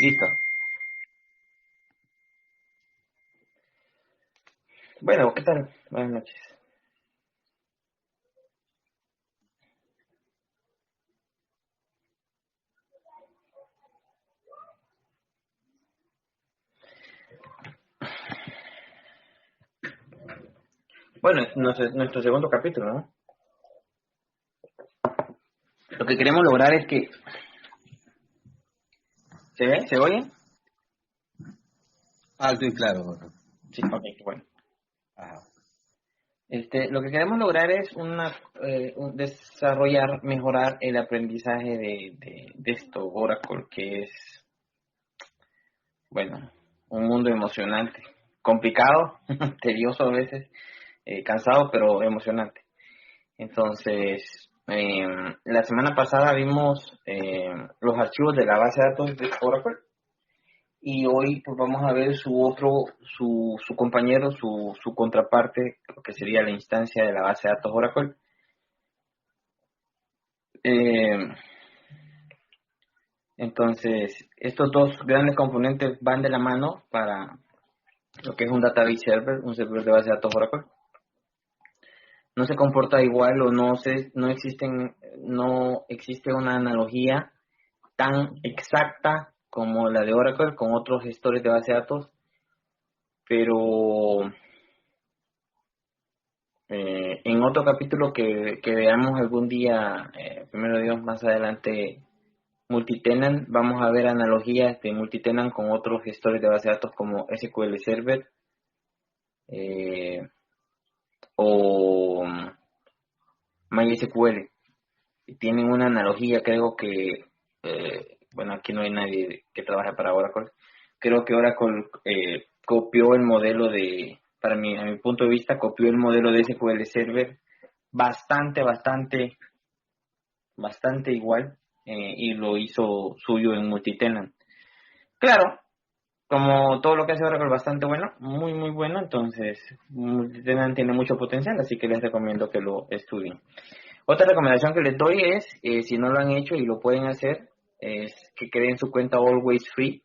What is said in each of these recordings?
Listo. Bueno, ¿qué tal? Buenas noches. Bueno, es nuestro segundo capítulo, ¿no? Lo que queremos lograr es que... ¿Se ve? ¿Se oye? Alto y claro. Sí, ok, bueno. Ajá. Lo que queremos lograr es desarrollar, mejorar el aprendizaje de esto, Oracle, que es, bueno, un mundo emocionante, complicado, tedioso a veces, cansado, pero emocionante. Entonces, la semana pasada vimos los archivos de la base de datos de Oracle y hoy pues vamos a ver su compañero, su contraparte, lo que sería la instancia de la base de datos Oracle. Eh, entonces, estos dos grandes componentes van de la mano para lo que es un database server, un servidor de base de datos Oracle. No se comporta igual o no existe una analogía tan exacta como la de Oracle con otros gestores de base de datos, pero en otro capítulo que veamos algún día, primero Dios, más adelante, multitenant, vamos a ver analogías de multitenant con otros gestores de base de datos como SQL Server eh, o MySQL. Tienen una analogía, creo que, bueno, aquí no hay nadie que trabaje para Oracle. Creo que Oracle copió el modelo para mí, a mi punto de vista, copió el modelo de SQL Server bastante igual y lo hizo suyo en multitenant. Claro, como todo lo que hace Oracle es bastante bueno, muy muy bueno, entonces multitenant tiene mucho potencial, así que les recomiendo que lo estudien. Otra recomendación que les doy es, si no lo han hecho y lo pueden hacer, es que creen su cuenta Always Free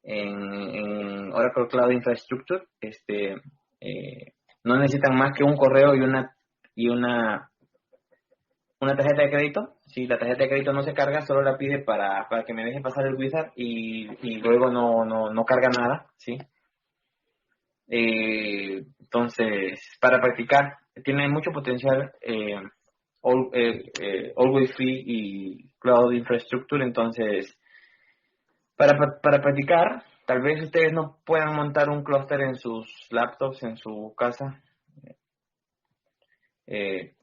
en Oracle Cloud Infrastructure. No necesitan más que un correo y una tarjeta de crédito. Si la tarjeta de crédito no se carga, solo la pide para que me deje pasar el wizard y luego no carga nada, ¿sí? Entonces, para practicar, tiene mucho potencial Always Free y Cloud Infrastructure. Entonces, para practicar, tal vez ustedes no puedan montar un clúster en sus laptops, en su casa. Eh,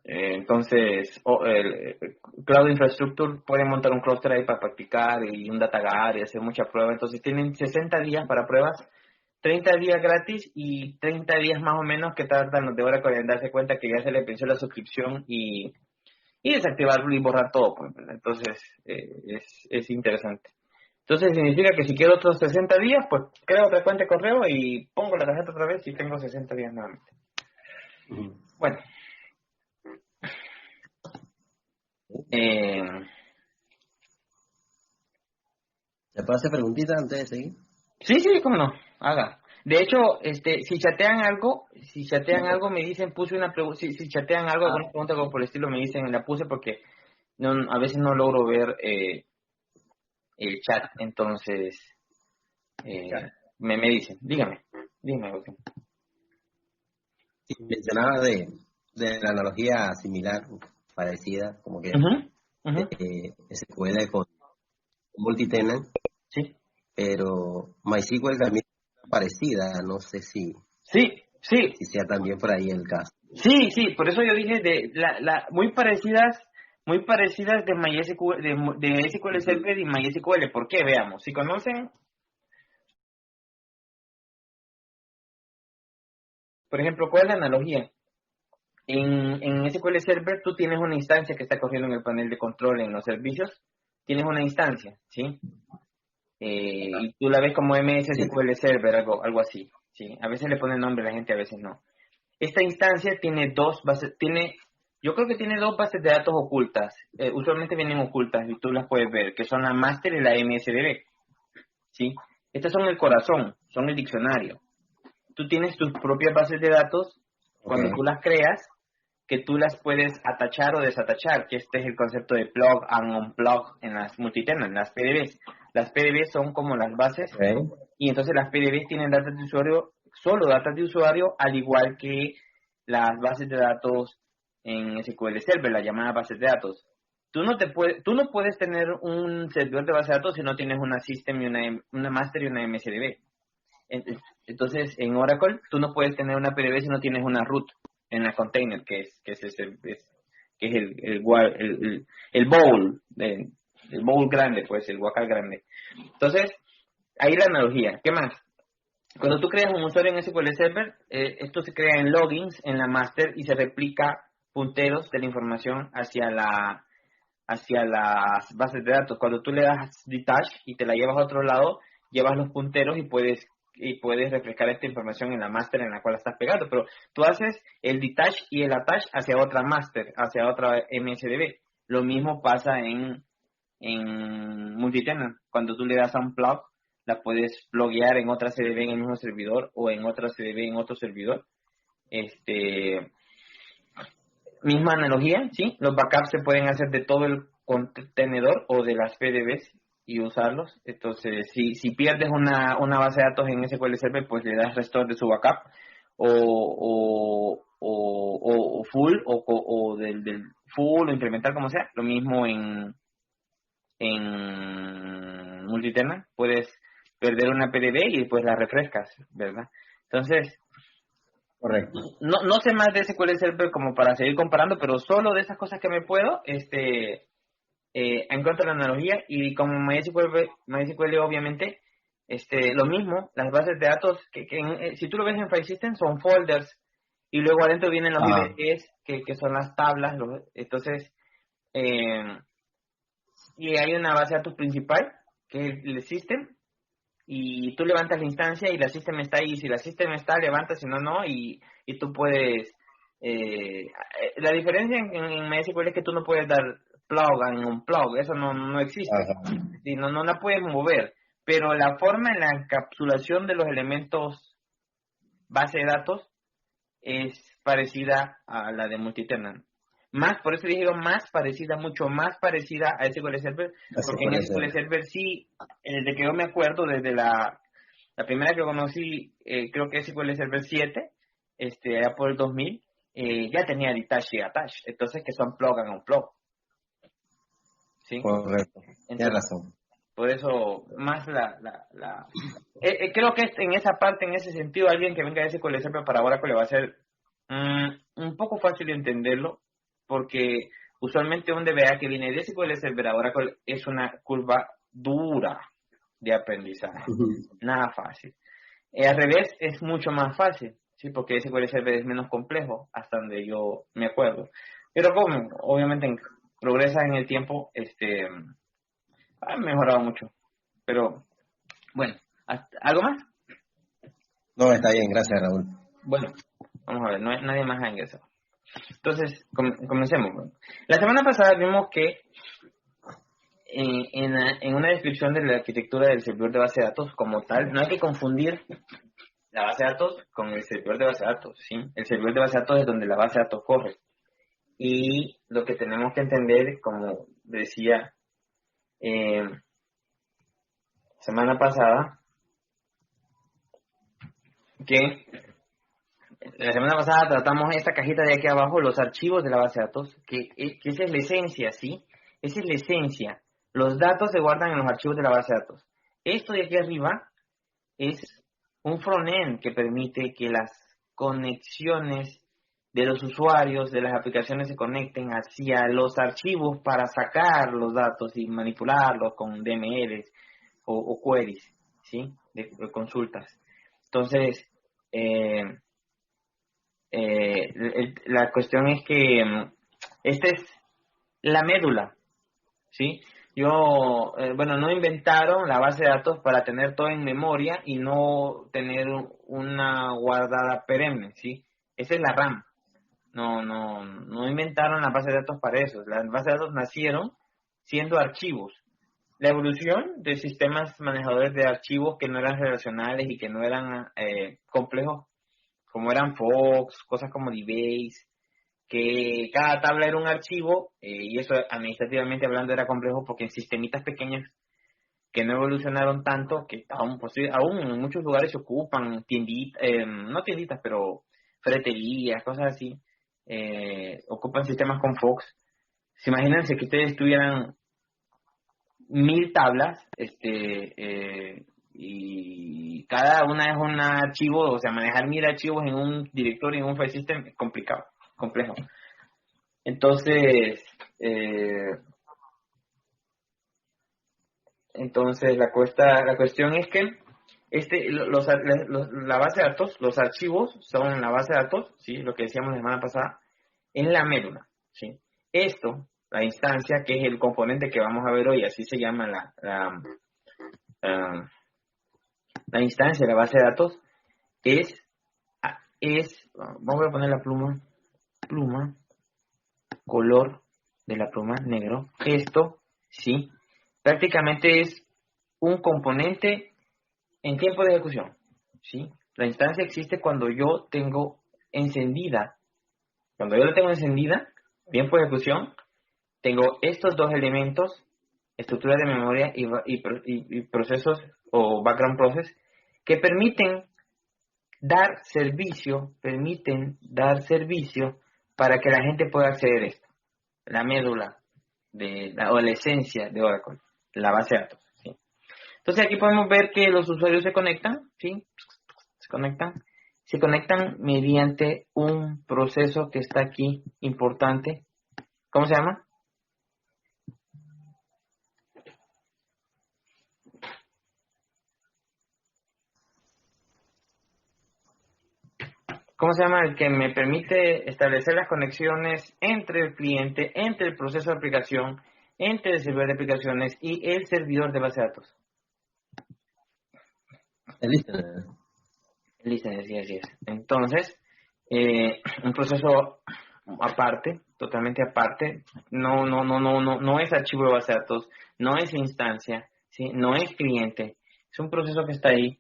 entonces, Cloud Infrastructure puede montar un clúster ahí para practicar y un data guard y hacer mucha prueba. Entonces, tienen 60 días para pruebas, 30 días gratis y 30 días más o menos que tardan los de Oracle en darse cuenta que ya se le venció la suscripción y desactivarlo y borrar todo. Pues. Entonces, es interesante. Entonces, significa que si quiero otros 60 días, pues creo otra cuenta de correo y pongo la tarjeta otra vez y tengo 60 días nuevamente. Bueno. ¿Te puedo hacer preguntita antes de seguir? Sí, cómo no, haga. De hecho, si chatean algo me dicen, puse una pregunta, si chatean algo, alguna pregunta algo por el estilo me dicen, la puse porque a veces no logro ver el chat, entonces me dicen, dígame, Agustín. Sí, mencionaba de la analogía similar, parecida, como que SQL con multitenant, Sí. pero MySQL también es parecida, no sé si Sí, sea también por ahí el caso. sí, por eso yo dije muy parecidas de MySQL, de SQL Server y MySQL. ¿Por qué? Veamos, si conocen, por ejemplo, ¿cuál es la analogía? En SQL Server tú tienes una instancia que está corriendo en el panel de control en los servicios, tienes una instancia, ¿sí? Y tú la ves como MS Sí, SQL Server, algo así, ¿sí? A veces le ponen nombre a la gente, a veces no. Esta instancia tiene yo creo que tiene dos bases de datos ocultas. Usualmente vienen ocultas y tú las puedes ver, que son la master y la MSDB. ¿sí? Estos son el corazón, son el diccionario. Tú tienes tus propias bases de datos cuando tú las creas, que tú las puedes atachar o desatachar, que este es el concepto de plug and unplug en las multitenant, en las PDBs. Las PDBs son como las bases, y entonces las PDBs tienen datos de usuario, solo datos de usuario, al igual que las bases de datos en SQL Server, las llamadas bases de datos. Tú no puedes tener un servidor de base de datos si no tienes una system y una master y una MSDB. Entonces, en Oracle, tú no puedes tener una PDB si no tienes una root en la container, que es el bowl, el bowl grande, pues, el guacal grande. Entonces, ahí la analogía. ¿Qué más? Cuando tú creas un usuario en SQL Server, esto se crea en logins, en la master, y se replica punteros de la información hacia las bases de datos. Cuando tú le das detach y te la llevas a otro lado, llevas los punteros y puedes refrescar esta información en la master en la cual estás pegando, pero tú haces el detach y el attach hacia otra master, hacia otra MSDB. Lo mismo pasa en multitenant. Cuando tú le das a un plug, la puedes pluguear en otra CDB en el mismo servidor o en otra CDB en otro servidor. Misma analogía, ¿sí? Los backups se pueden hacer de todo el contenedor o de las PDBs y usarlos. Entonces, si pierdes una base de datos en SQL Server, pues le das restore de su backup o full o del full o incremental, como sea. Lo mismo en multitenant. Puedes perder una PDB y después la refrescas, ¿verdad? Entonces, Correcto. no sé más de SQL Server como para seguir comparando, pero solo de esas cosas que me puedo, encuentro la analogía. Y como MySQL obviamente, lo mismo, las bases de datos, si tú lo ves en File System, son folders, y luego adentro vienen los IDEs, que son las tablas, entonces, y hay una base de datos principal, que es el system, y tú levantas la instancia y la system está ahí. Si la system está, levantas, si no, no, y tú puedes... la diferencia en MySQL es que tú no puedes dar plug and unplug, eso no existe. Y no la puedes mover, pero la forma en la encapsulación de los elementos base de datos es parecida a la de multitenant. Por eso digo mucho más parecida a SQL Server, porque en SQL Server sí, desde que yo me acuerdo, desde la primera que conocí, creo que es SQL Server 7, allá por el 2000, ya tenía detach y attach, entonces que son plug and unplug. ¿Sí? Correcto, tienes razón. Por eso, más creo que en esa parte, en ese sentido, alguien que venga de SQL Server para Oracle le va a ser un poco fácil de entenderlo, porque usualmente un DBA que viene de SQL Server a Oracle es una curva dura de aprendizaje, nada fácil. Al revés, es mucho más fácil, ¿sí? Porque SQL Server es menos complejo, hasta donde yo me acuerdo. Pero como obviamente progresa en el tiempo, ha mejorado mucho. Pero, bueno, ¿algo más? No, está bien, gracias, Raúl. Bueno, vamos a ver, no hay nadie más ha ingresado. Entonces, comencemos. Bueno. La semana pasada vimos que en una descripción de la arquitectura del servidor de base de datos como tal, no hay que confundir la base de datos con el servidor de base de datos, ¿sí? El servidor de base de datos es donde la base de datos corre. Y lo que tenemos que entender, como decía semana pasada, que la semana pasada tratamos esta cajita de aquí abajo, los archivos de la base de datos, que esa es la esencia, ¿sí? Esa es la esencia. Los datos se guardan en los archivos de la base de datos. Esto de aquí arriba es un frontend que permite que las conexiones de los usuarios, de las aplicaciones se conecten hacia los archivos para sacar los datos y manipularlos con DMLs o queries, ¿sí? De consultas. Entonces, la cuestión es que esta es la médula, ¿sí? No inventaron la base de datos para tener todo en memoria y no tener una guardada perenne, ¿sí? Esa es la RAM. No inventaron la base de datos para eso. Las bases de datos nacieron siendo archivos. la evolución de sistemas manejadores de archivos que no eran relacionales y que no eran complejos, como eran Fox, cosas como DBase, que cada tabla era un archivo, y eso administrativamente hablando era complejo porque en sistemitas pequeñas que no evolucionaron tanto, que aún en muchos lugares se ocupan tienditas, no tienditas, pero ferreterías, cosas así, ocupan sistemas con Fox. ¿Se imaginan si que ustedes tuvieran 1000 tablas, y cada una es un archivo, o sea, manejar 1000 archivos en un directorio, en un file system, es complicado, complejo. Entonces, la cuestión es que la base de datos, los archivos son la base de datos, ¿sí? Lo que decíamos la semana pasada, es la médula, ¿sí? Esto, la instancia, que es el componente que vamos a ver hoy, así se llama la, la instancia, la base de datos, vamos a poner la pluma, color de la pluma, negro. Esto, sí, prácticamente es un componente en tiempo de ejecución, ¿sí? La instancia existe cuando yo tengo encendida, tiempo de ejecución, tengo estos dos elementos, estructura de memoria y procesos o background process, que permiten dar servicio para que la gente pueda acceder a esto. La médula o la esencia de Oracle, la base de datos, ¿sí? Entonces aquí podemos ver que los usuarios se conectan, ¿sí? Se conectan mediante un proceso que está aquí importante. ¿Cómo se llama? ¿Cómo se llama? El que me permite establecer las conexiones entre el cliente, entre el proceso de aplicación, entre el servidor de aplicaciones y el servidor de base de datos. El listener. Listo, sí, así es. Entonces, un proceso aparte, totalmente aparte, no es archivo de base de datos, no es instancia, ¿sí? No es cliente, es un proceso que está ahí,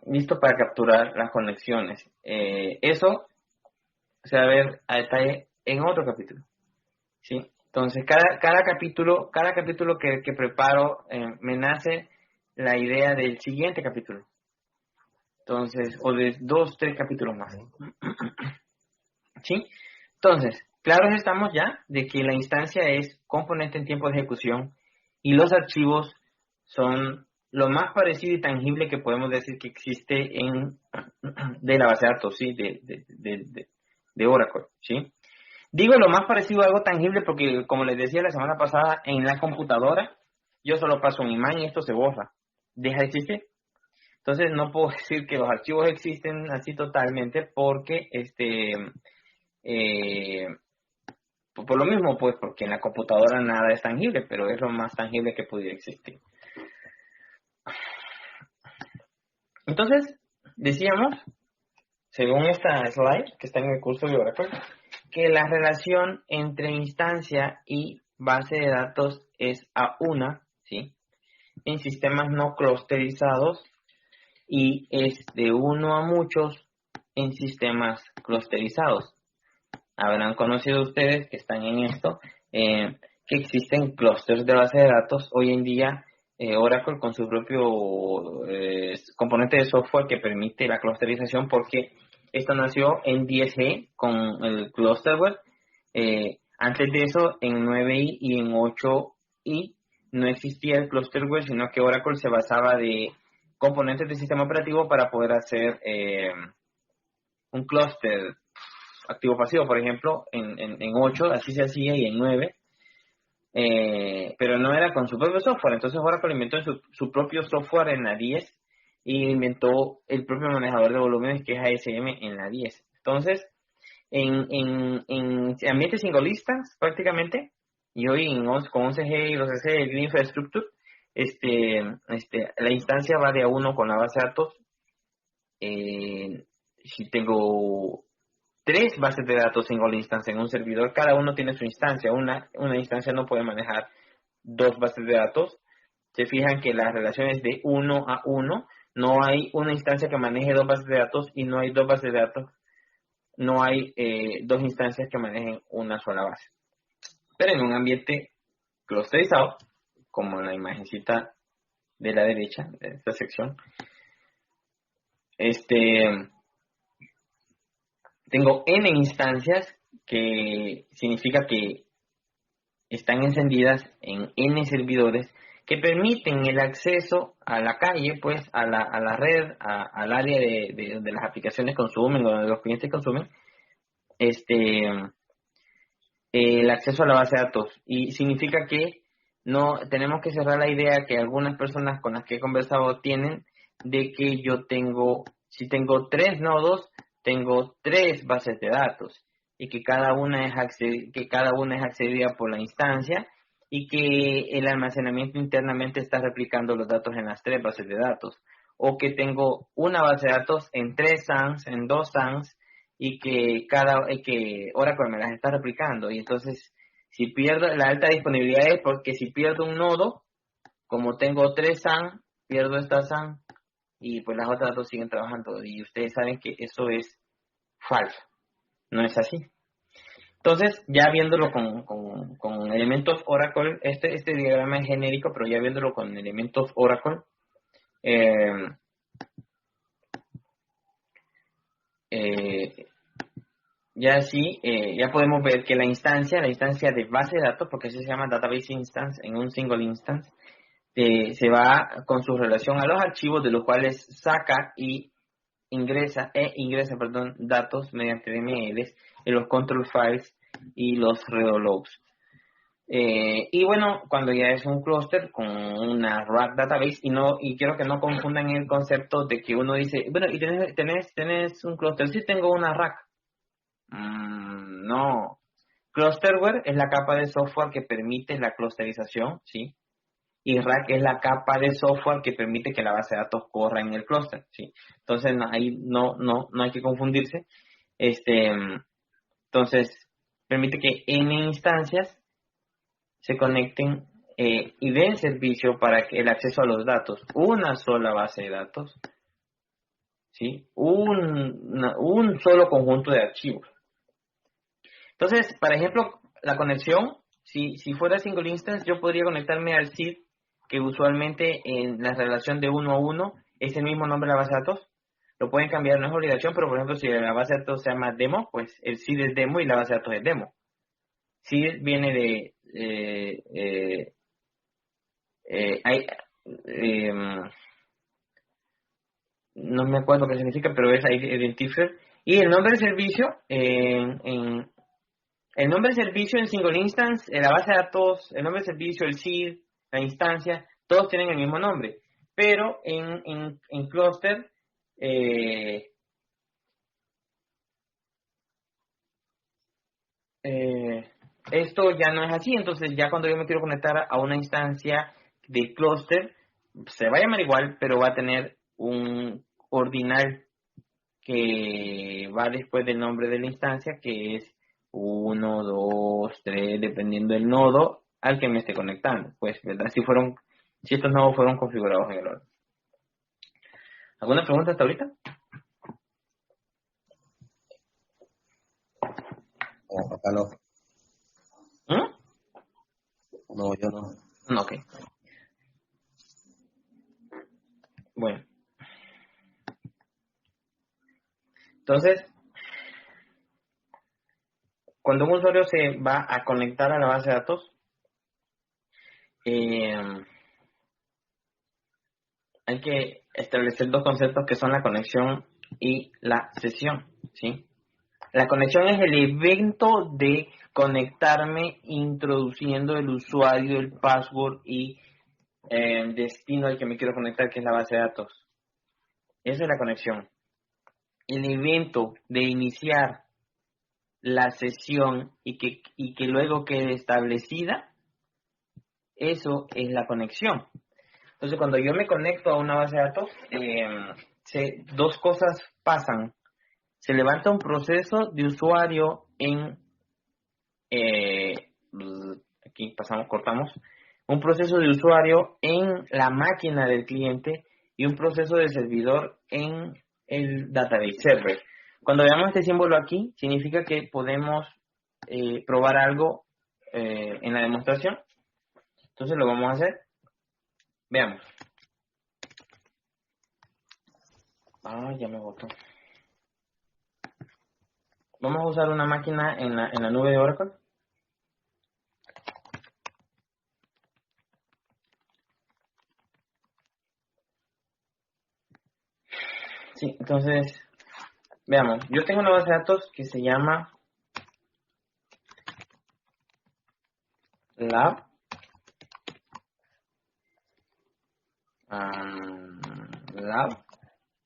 listo para capturar las conexiones. Eso se va a ver a detalle en otro capítulo, ¿sí? Entonces, cada capítulo que preparo, me nace la idea del siguiente capítulo. Entonces, o de 2, 3 capítulos más. ¿Sí? Entonces, claros estamos ya de que la instancia es componente en tiempo de ejecución y los archivos son lo más parecido y tangible que podemos decir que existe de la base de datos, ¿sí? De Oracle, ¿sí? Digo lo más parecido a algo tangible porque, como les decía la semana pasada, en la computadora yo solo paso un imán y esto se borra. Deja de existir. Entonces no puedo decir que los archivos existen así totalmente porque por lo mismo, pues porque en la computadora nada es tangible, pero es lo más tangible que pudiera existir. Entonces, decíamos, según esta slide que está en el curso de Oracle, que la relación entre instancia y base de datos es a una, ¿sí? En sistemas no clusterizados y es de uno a muchos en sistemas clusterizados. Habrán conocido ustedes que están en esto, que existen clústeres de base de datos. Hoy en día, Oracle con su propio componente de software que permite la clusterización, porque esto nació en 10G con el Clusterware. Antes de eso, en 9i y en 8i no existía el Clusterware, sino que Oracle se basaba de componentes del sistema operativo para poder hacer un clúster activo-pasivo, por ejemplo, en 8, así se hacía, y en 9, pero no era con su propio software. Entonces Oracle inventó su propio software en la 10 y inventó el propio manejador de volúmenes, que es ASM, en la 10. Entonces, en ambientes singolistas, prácticamente, y hoy con 11G y 12G de Green Infrastructure, la instancia va de a uno con la base de datos. Si tengo 3 bases de datos single instance en un servidor, cada uno tiene su instancia. Una instancia no puede manejar dos bases de datos, se fijan que la relación es de 1 a 1, no hay una instancia que maneje dos bases de datos y no hay dos bases de datos, no hay dos instancias que manejen una sola base. Pero en un ambiente clusterizado, como en la imagencita de la derecha, de esta sección, tengo n instancias, que significa que están encendidas en n servidores que permiten el acceso a la calle, pues a la red, al área de donde las aplicaciones consumen o donde los clientes consumen, el acceso a la base de datos. Y significa que no tenemos que cerrar la idea que algunas personas con las que he conversado tienen de que si tengo 3 nodos, tengo 3 bases de datos y que cada una es accedida por la instancia y que el almacenamiento internamente está replicando los datos en las 3 bases de datos, o que tengo una base de datos en 3 SANs, en 2 SANs, y que Oracle me las está replicando. Y entonces, si pierdo la alta disponibilidad, es porque si pierdo un nodo, como tengo 3 SAN, pierdo esta SAN y pues las otras dos siguen trabajando. Y ustedes saben que eso es falso, no es así. Entonces, ya viéndolo con elementos Oracle, este diagrama es genérico, pero ya viéndolo con elementos Oracle, ya podemos ver que la instancia de base de datos, porque así se llama database instance, en un single instance, se va con su relación a los archivos, de los cuales saca y ingresa datos mediante DMLs, en los control files y los redo logs. Y bueno, cuando ya es un clúster con una rack database, y quiero que no confundan el concepto de que uno dice, bueno, ¿y tenés un clúster? Sí, tengo una rack. No. Clusterware es la capa de software que permite la clusterización, ¿sí? Y rack es la capa de software que permite que la base de datos corra en el clúster, ¿sí? Entonces, ahí no hay que confundirse. Entonces, permite que n instancias se conecten y den servicio para que el acceso a los datos, una sola base de datos, ¿sí? Un solo conjunto de archivos. Entonces, por ejemplo, la conexión, si fuera single instance, yo podría conectarme al SID, que usualmente en la relación de 1 a 1 es el mismo nombre de la base de datos. Lo pueden cambiar, no es obligación, pero por ejemplo, si la base de datos se llama demo, pues el SID es demo y la base de datos es demo. SID viene de... no me acuerdo qué significa, pero es identifier. Y el nombre de servicio el nombre de servicio en single instance, en la base de datos, el nombre de servicio, el seed, la instancia, todos tienen el mismo nombre. Pero en cluster, esto ya no es así. Entonces, ya cuando yo me quiero conectar a una instancia de cluster, se va a llamar igual, pero va a tener un ordinal que va después del nombre de la instancia, que es 1, 2, 3, dependiendo del nodo al que me esté conectando. Pues, ¿verdad? Si estos nodos fueron configurados en el orden. ¿Alguna pregunta hasta ahorita? No, acá no. No, yo no. Ok. Bueno. Entonces, cuando un usuario se va a conectar a la base de datos, hay que establecer dos conceptos que son la conexión y la sesión, ¿sí? La conexión es el evento de conectarme introduciendo el usuario, el password y el destino al que me quiero conectar, que es la base de datos. Esa es la conexión. El evento de iniciar la sesión y que luego quede establecida, eso es la conexión. Entonces, cuando yo me conecto a una base de datos, dos cosas pasan. Se levanta un proceso de usuario aquí cortamos, un proceso de usuario en la máquina del cliente y un proceso de servidor en el database server. Cuando veamos este símbolo aquí, significa que podemos probar algo en la demostración. Entonces lo vamos a hacer. Veamos. Ya me botó. Vamos a usar una máquina en la nube de Oracle. Sí, entonces, veamos. Yo tengo una base de datos que se llama Lab. Lab.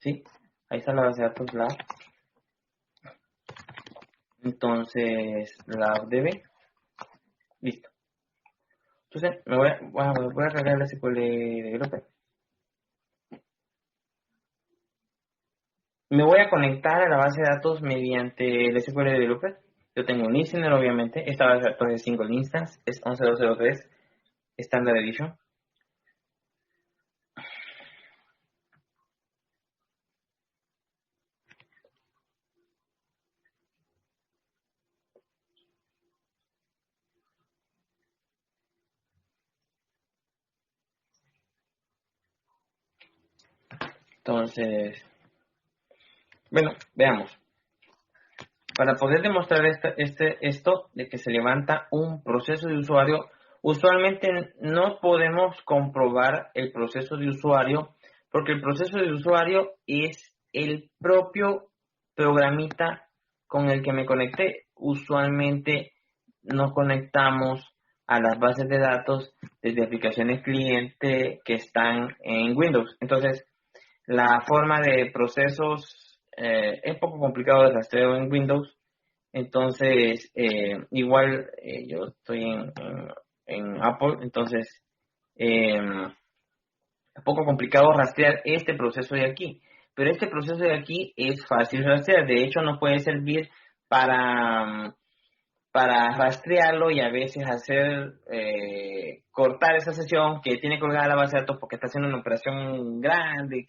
Sí, ahí está la base de datos Lab. Entonces, LabDB. Listo. Entonces, voy a cargar el SQL Developer. Me voy a conectar a la base de datos mediante el SQL Developer. Yo tengo un listener, obviamente. Esta base de datos es single instance, es 11203 Standard Edition. Entonces, bueno, veamos. Para poder demostrar esto de que se levanta un proceso de usuario, usualmente no podemos comprobar el proceso de usuario porque el proceso de usuario es el propio programita con el que me conecté. Usualmente nos conectamos a las bases de datos desde aplicaciones cliente que están en Windows. Entonces, la forma de procesos es poco complicado de rastreo en Windows. Entonces, igual yo estoy en Apple, entonces es poco complicado rastrear este proceso de aquí. Pero este proceso de aquí es fácil de rastrear. De hecho, nos puede servir para, para rastrearlo y a veces hacer cortar esa sesión que tiene colgada la base de datos porque está haciendo una operación grande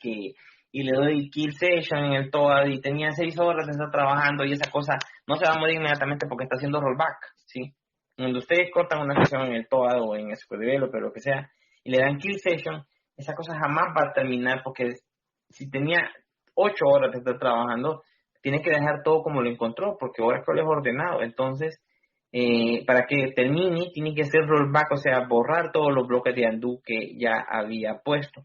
y le doy kill session en el TOAD y tenía 6 horas de estar trabajando y esa cosa no se va a morir inmediatamente porque está haciendo rollback, ¿sí? Cuando ustedes cortan una sesión en el TOAD o en SQL Developer o lo que sea y le dan kill session, esa cosa jamás va a terminar porque si tenía 8 horas de estar trabajando, tiene que dejar todo como lo encontró porque Oracle es ordenado. Entonces, para que termine, tiene que hacer rollback, o sea, borrar todos los bloques de undo que ya había puesto.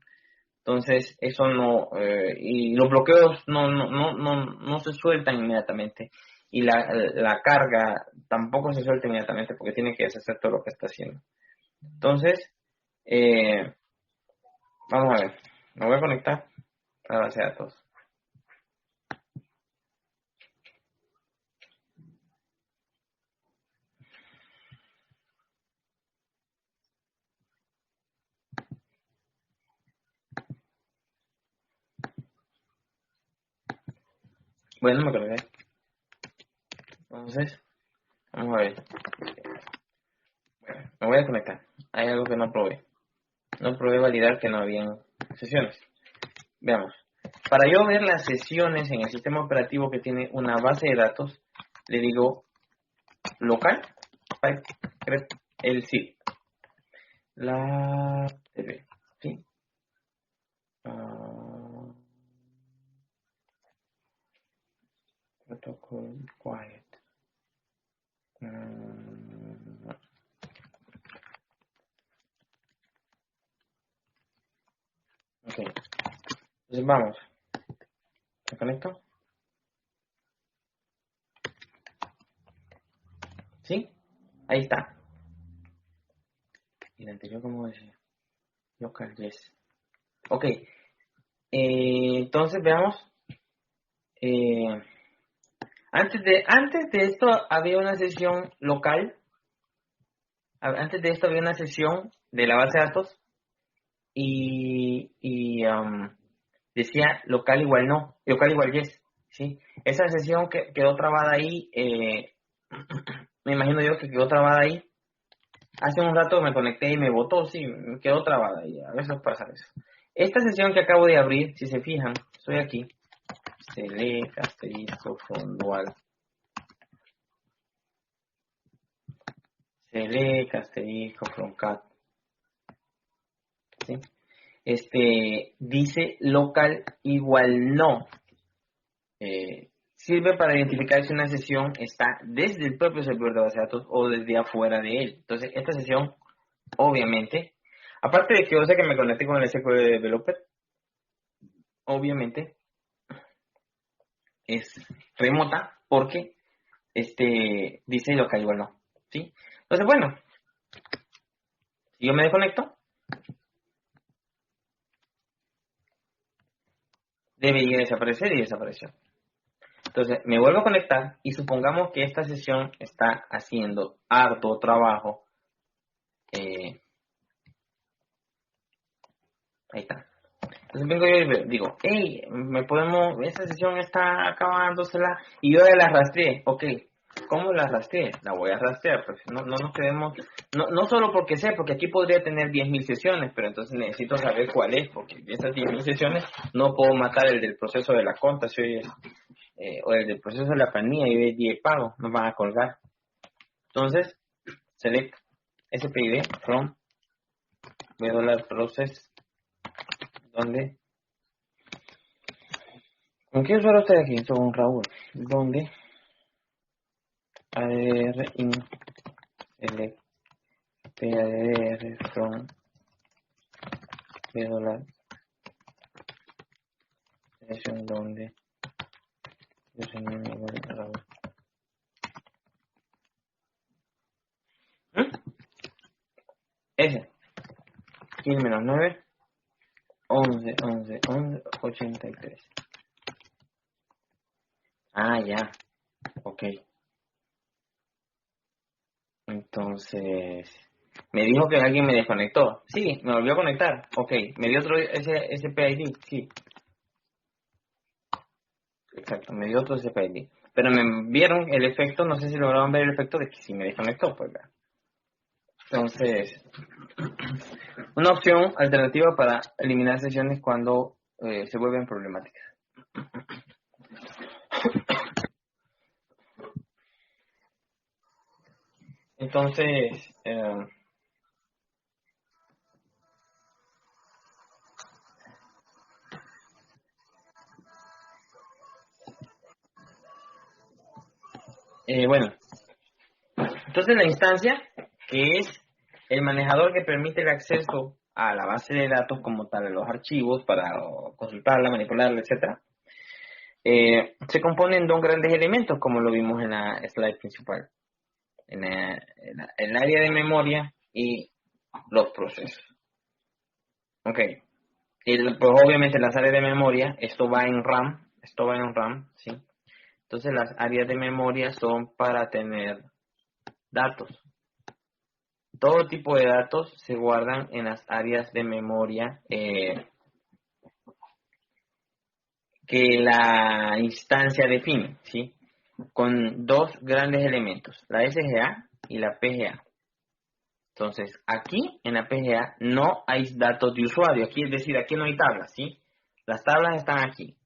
Entonces, eso no, y los bloqueos no se sueltan inmediatamente. Y la carga tampoco se suelta inmediatamente porque tiene que deshacer todo lo que está haciendo. Entonces, vamos a ver, me voy a conectar a la base de datos. Bueno, me conecté. Entonces, vamos a ver. Bueno, me voy a conectar. Hay algo que no probé. No probé validar que no habían sesiones. Veamos. Para yo ver las sesiones en el sistema operativo que tiene una base de datos, le digo local, el zip, la TV, ¿sí? Protocol quiet. Ok. Entonces vamos. ¿Me conecto? ¿Sí? Ahí está. Y la anterior, ¿cómo decía? Local, yes. Ok. Entonces veamos. Antes de esto había una sesión local. Antes de esto había una sesión de la base de datos y decía local igual no, local igual yes, ¿sí? Esa sesión que quedó trabada ahí, me imagino yo que quedó trabada ahí Hace un rato me conecté y me botó, sí, me quedó trabada y a veces pasa eso. Esta sesión que acabo de abrir, si se fijan, estoy aquí, select, asterisco, from dual, select, asterisco, from cat, ¿sí? Dice local igual no. Sirve para identificar si una sesión está desde el propio servidor de base de datos o desde afuera de él. Entonces, esta sesión, obviamente, aparte de que yo sé que me conecté con el SQL Developer, obviamente es remota porque dice local igual no, ¿sí? Entonces, bueno, si yo me desconecto, debería desaparecer y desapareció. Entonces, me vuelvo a conectar y supongamos que esta sesión está haciendo harto trabajo. Ahí está. Entonces vengo yo y digo, hey, esta sesión está acabándosela y yo ya la rastreé. Ok, ¿cómo la rastreé? La voy a rastrear, pues no nos quedemos, no solo porque sé, porque aquí podría tener 10.000 sesiones, pero entonces necesito saber cuál es, porque de esas 10.000 sesiones no puedo matar el del proceso de la conta, si hoy o el del proceso de la planilla y hoy es pago, nos van a colgar. Entonces, select SPID from $process, donde ¿con qué usuario estoy aquí? Con Raúl. ¿Dónde? ADR in select PADR from $, sesión donde username igual a Raúl. Ese. 15-9 11 11 11 83. Ah, ya. Ok. Entonces, me dijo que alguien me desconectó. Sí, me volvió a conectar. Ok. Me dio otro SPID. Sí, exacto. Me dio otro SPID. Pero me vieron el efecto, no sé si lograron ver el efecto de que si me desconectó, pues vea. Entonces, una opción alternativa para eliminar sesiones cuando se vuelven problemáticas. Entonces, bueno, entonces la instancia, que es el manejador que permite el acceso a la base de datos como tal, a los archivos para consultarla, manipularla, etcétera, se componen de dos grandes elementos, como lo vimos en la slide principal, en el área de memoria y los procesos. Ok. Pues obviamente las áreas de memoria, esto va en RAM, ¿sí? Entonces las áreas de memoria son para tener datos. Todo tipo de datos se guardan en las áreas de memoria que la instancia define, ¿sí? Con dos grandes elementos, la SGA y la PGA. Entonces, aquí en la PGA no hay datos de usuario, aquí es decir, aquí no hay tablas, ¿sí? Las tablas están aquí.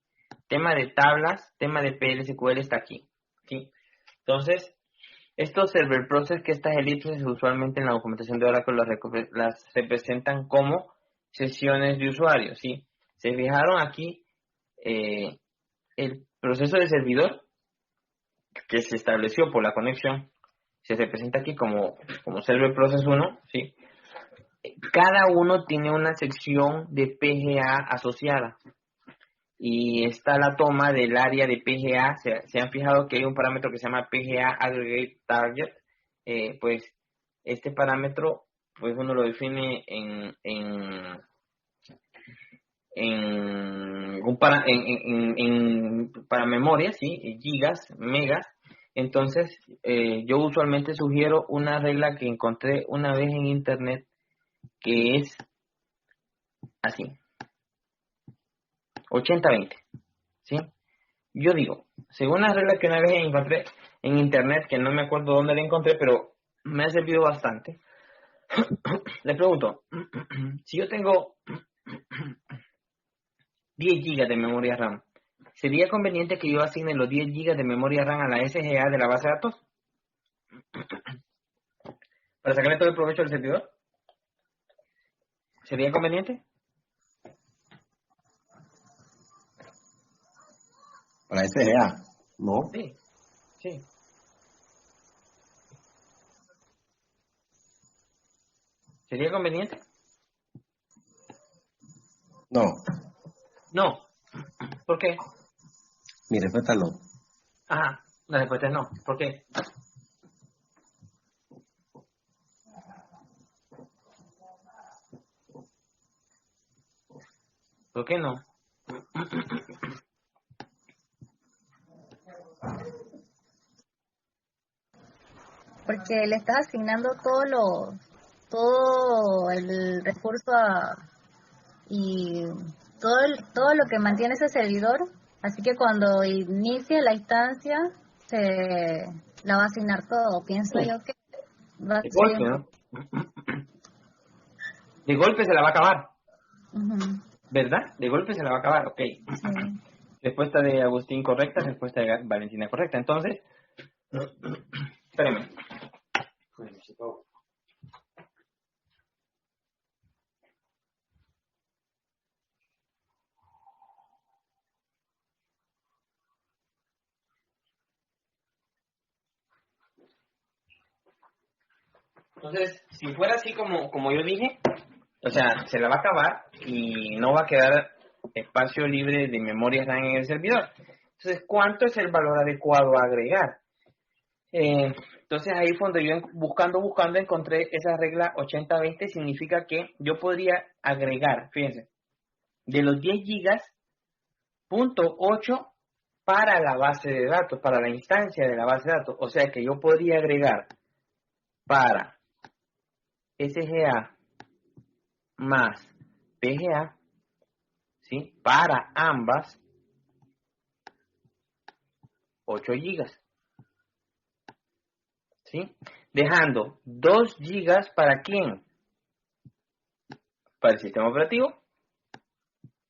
Tema de tablas, tema de PLSQL está aquí, ¿sí? Entonces, estos server process, que estas elipses usualmente en la documentación de Oracle las representan como sesiones de usuario, ¿sí? Se fijaron aquí el proceso de servidor que se estableció por la conexión, se representa aquí como server process 1, ¿sí? Cada uno tiene una sección de PGA asociada. Y está la toma del área de PGA. Se han fijado que hay un parámetro que se llama PGA Aggregate Target. Pues este parámetro, pues uno lo define para memoria, ¿sí? Gigas, megas. Entonces, yo usualmente sugiero una regla que encontré una vez en internet, que es así: 80-20, ¿sí? Yo digo, según la regla que una vez encontré en internet, que no me acuerdo dónde la encontré, pero me ha servido bastante. Les pregunto, si yo tengo 10 gigas de memoria RAM, ¿sería conveniente que yo asigne los 10 gigas de memoria RAM a la SGA de la base de datos para sacarle todo el provecho del servidor? ¿Sería conveniente? Para SGA, no. Sí, sí. ¿Sería conveniente? No, No. ¿Por qué? mi respuesta no. Ajá, la respuesta es no. ¿Por qué? ¿Por qué no? Porque le estás asignando todo el recurso y todo lo que mantiene ese servidor, así que cuando inicie la instancia se la va a asignar todo. Pienso yo que va a De ser golpe, ¿no? De golpe se la va a acabar, Ujú, ¿verdad? De golpe se la va a acabar, ok. sí. Respuesta de Agustín correcta, respuesta de Valentina correcta. Entonces, espérame. Entonces, si fuera así como yo dije, o sea, se la va a acabar y no va a quedar espacio libre de memoria RAM en el servidor. Entonces, ¿cuánto es el valor adecuado a agregar? Entonces ahí fue donde yo buscando, encontré esa regla 80-20, significa que yo podría agregar, fíjense, de los 10 gigas, 0.8 para la base de datos, para la instancia de la base de datos. O sea que yo podría agregar para SGA más PGA, ¿sí? Para ambas 8 gigas, ¿sí? Dejando 2 gigas para quién? Para el sistema operativo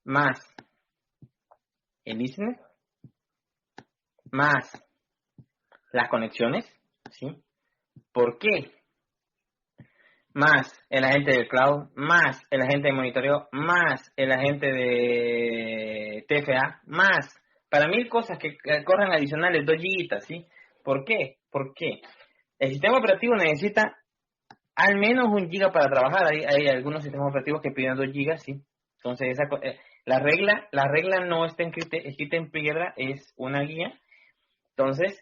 más el listener más las conexiones, ¿sí? ¿Por qué? Más el agente del cloud, más el agente de monitoreo, más el agente de TFA, más para 1000 cosas que corran adicionales 2 gigas, ¿sí? ¿Por qué? Porque el sistema operativo necesita al menos 1 giga para trabajar. Hay algunos sistemas operativos que piden 2 gigas, ¿sí? Entonces, la regla no está escrita en piedra, es una guía. Entonces,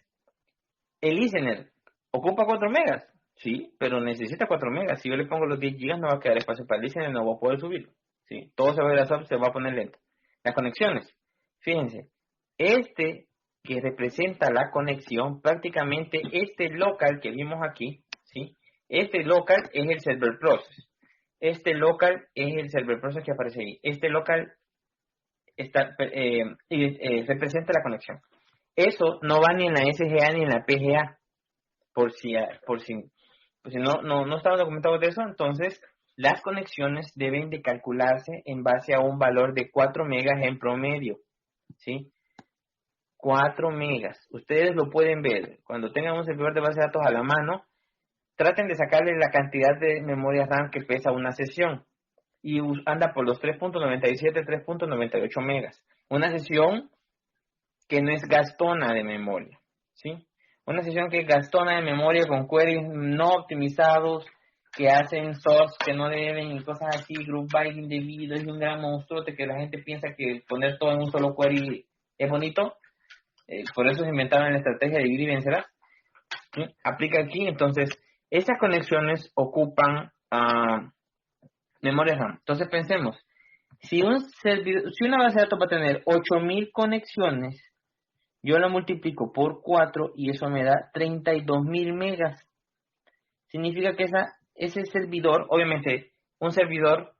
el listener ocupa 4 megas, sí, pero necesita 4 megas. Si yo le pongo los 10 gigas, no va a quedar espacio para el listener, no va a poder subirlo, sí. Todo se va a ir a se va a poner lento. Las conexiones, fíjense, este que representa la conexión, prácticamente este local que vimos aquí, sí, este local es el server process. Este local es el server process que aparece ahí. Este local está, representa la conexión. Eso no va ni en la SGA ni en la PGA, por si no estaba documentado de eso. Entonces las conexiones deben de calcularse en base a un valor de 4 megas en promedio, ¿sí? 4 megas. Ustedes lo pueden ver. Cuando tengan un servidor de base de datos a la mano, traten de sacarle la cantidad de memoria RAM que pesa una sesión. Y anda por los 3.97, 3.98 megas. Una sesión que no es gastona de memoria, ¿sí? Una sesión que es gastona de memoria con queries no optimizados, que hacen source que no deben y cosas así, group by indebido, es un gran monstruote que la gente piensa que poner todo en un solo query es bonito. Por eso se inventaron la estrategia de dividir y vencerás, ¿sí? Aplica aquí. Entonces esas conexiones ocupan memoria RAM. Entonces pensemos, si una base de datos va a tener 8000 conexiones, yo lo multiplico por 4 y eso me da 32.000 megas. Significa que ese servidor, obviamente, un servidor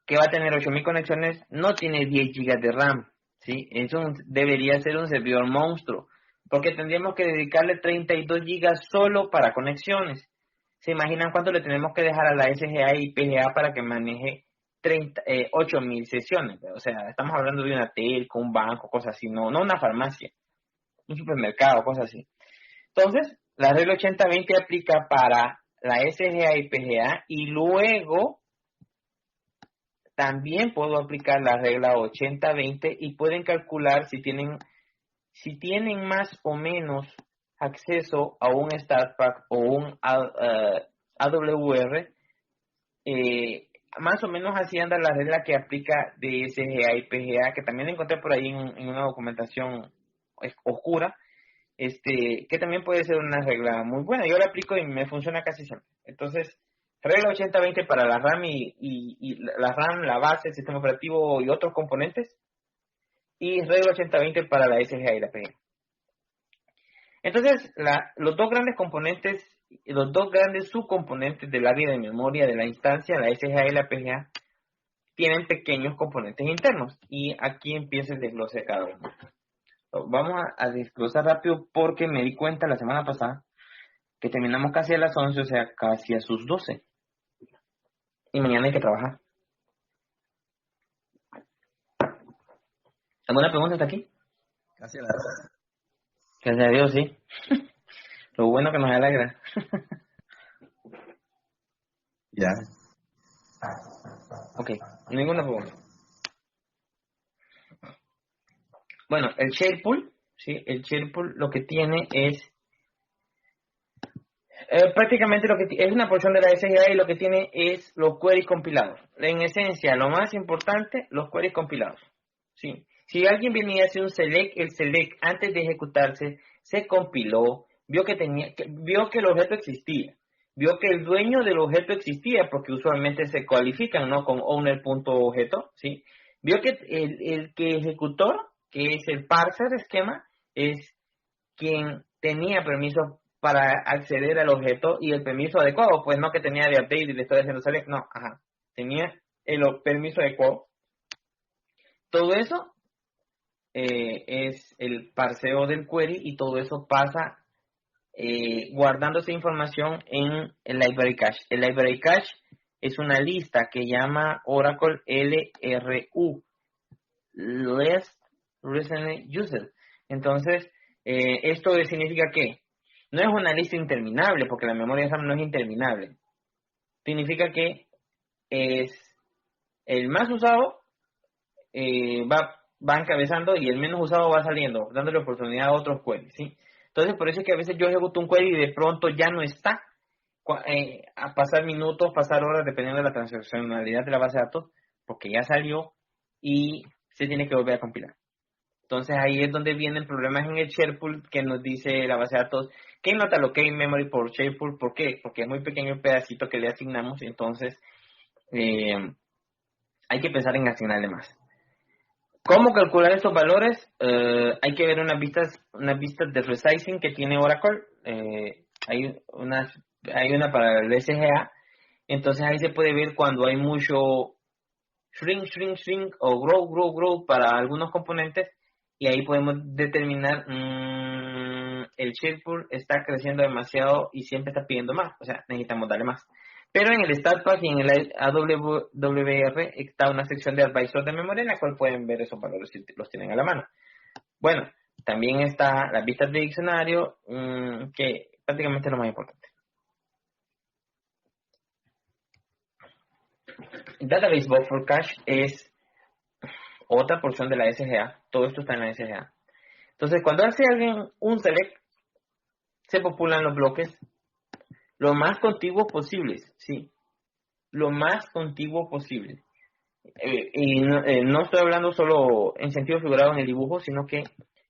que va a tener 8.000 conexiones no tiene 10 gigas de RAM, ¿sí? Eso debería ser un servidor monstruo, porque tendríamos que dedicarle 32 gigas solo para conexiones. ¿Se imaginan cuánto le tenemos que dejar a la SGA y PGA para que maneje 8.000 sesiones? O sea, estamos hablando de una telco, un banco, cosas así, no una farmacia, un supermercado, cosas así. Entonces, la regla 80-20 aplica para la SGA y PGA, y luego también puedo aplicar la regla 80-20 y pueden calcular si tienen más o menos acceso a un StartPack o un AWR, más o menos así anda la regla que aplica de SGA y PGA, que también encontré por ahí en una documentación oscura, que también puede ser una regla muy buena. Yo la aplico y me funciona casi siempre. Entonces, regla 80-20 para la RAM y la RAM, la base, el sistema operativo y otros componentes, y regla 80-20 para la SGA y la PGA. Entonces, los dos grandes componentes, los dos grandes subcomponentes del área de memoria de la instancia, la SGA y la PGA, tienen pequeños componentes internos, y aquí empieza el desglose de cada uno. Vamos a desglosar rápido porque me di cuenta la semana pasada que terminamos casi a las 11, o sea, casi a sus 12. Y mañana hay que trabajar. ¿Alguna pregunta hasta aquí? Casi a las... Gracias a Dios, sí. Lo bueno que nos alegra. Ya. Ok, ninguna pregunta. Bueno, el SharePool, ¿sí? El SharePool lo que tiene es prácticamente es una porción de la SGA, y lo que tiene es los queries compilados. En esencia, lo más importante, los queries compilados. ¿Sí? Si alguien venía a hacer un select, el select antes de ejecutarse se compiló, vio que el objeto existía, vio que el dueño del objeto existía, porque usualmente se cualifican, ¿no?, con owner.objeto, ¿sí? Vio que el que ejecutor, que es el parser esquema, es quien tenía permiso para acceder al objeto y el permiso adecuado, pues no que tenía de update y le estoy haciendo select, no, tenía el permiso adecuado. Todo eso es el parseo del query, y todo eso pasa guardando esa información en el library cache. El library cache es una lista que llama Oracle LRU, List Recent User. Entonces, esto significa que no es una lista interminable, porque la memoria RAM no es interminable. Significa que es el más usado, va encabezando, y el menos usado va saliendo, dándole oportunidad a otros queries, ¿sí? Entonces, por eso es que a veces yo ejecuto un query y de pronto ya no está, a pasar minutos, pasar horas, dependiendo de la transaccionalidad de la base de datos, porque ya salió y se tiene que volver a compilar. Entonces, ahí es donde vienen problemas en el SharePool, que nos dice la base de datos que no te allocate memory por SharePool. ¿Por qué? Porque es muy pequeño el pedacito que le asignamos, entonces hay que pensar en asignarle más. ¿Cómo calcular estos valores? Hay que ver unas vistas de resizing que tiene Oracle. Hay una para el SGA. Entonces ahí se puede ver cuando hay mucho shrink o grow para algunos componentes, y ahí podemos determinar el SharePool está creciendo demasiado y siempre está pidiendo más, o sea, necesitamos darle más. Pero en el StartPack y en el AWR está una sección de advisor de memoria en la cual pueden ver esos valores si los tienen a la mano. Bueno, también está las vistas de diccionario, que prácticamente es lo más importante. Database Buffer Cache es otra porción de la SGA. Todo esto está en la SGA. Entonces, cuando hace alguien un select, se populan los bloques lo más contiguos posibles, ¿sí? Lo más contiguo posible. Y no estoy hablando solo en sentido figurado en el dibujo, sino que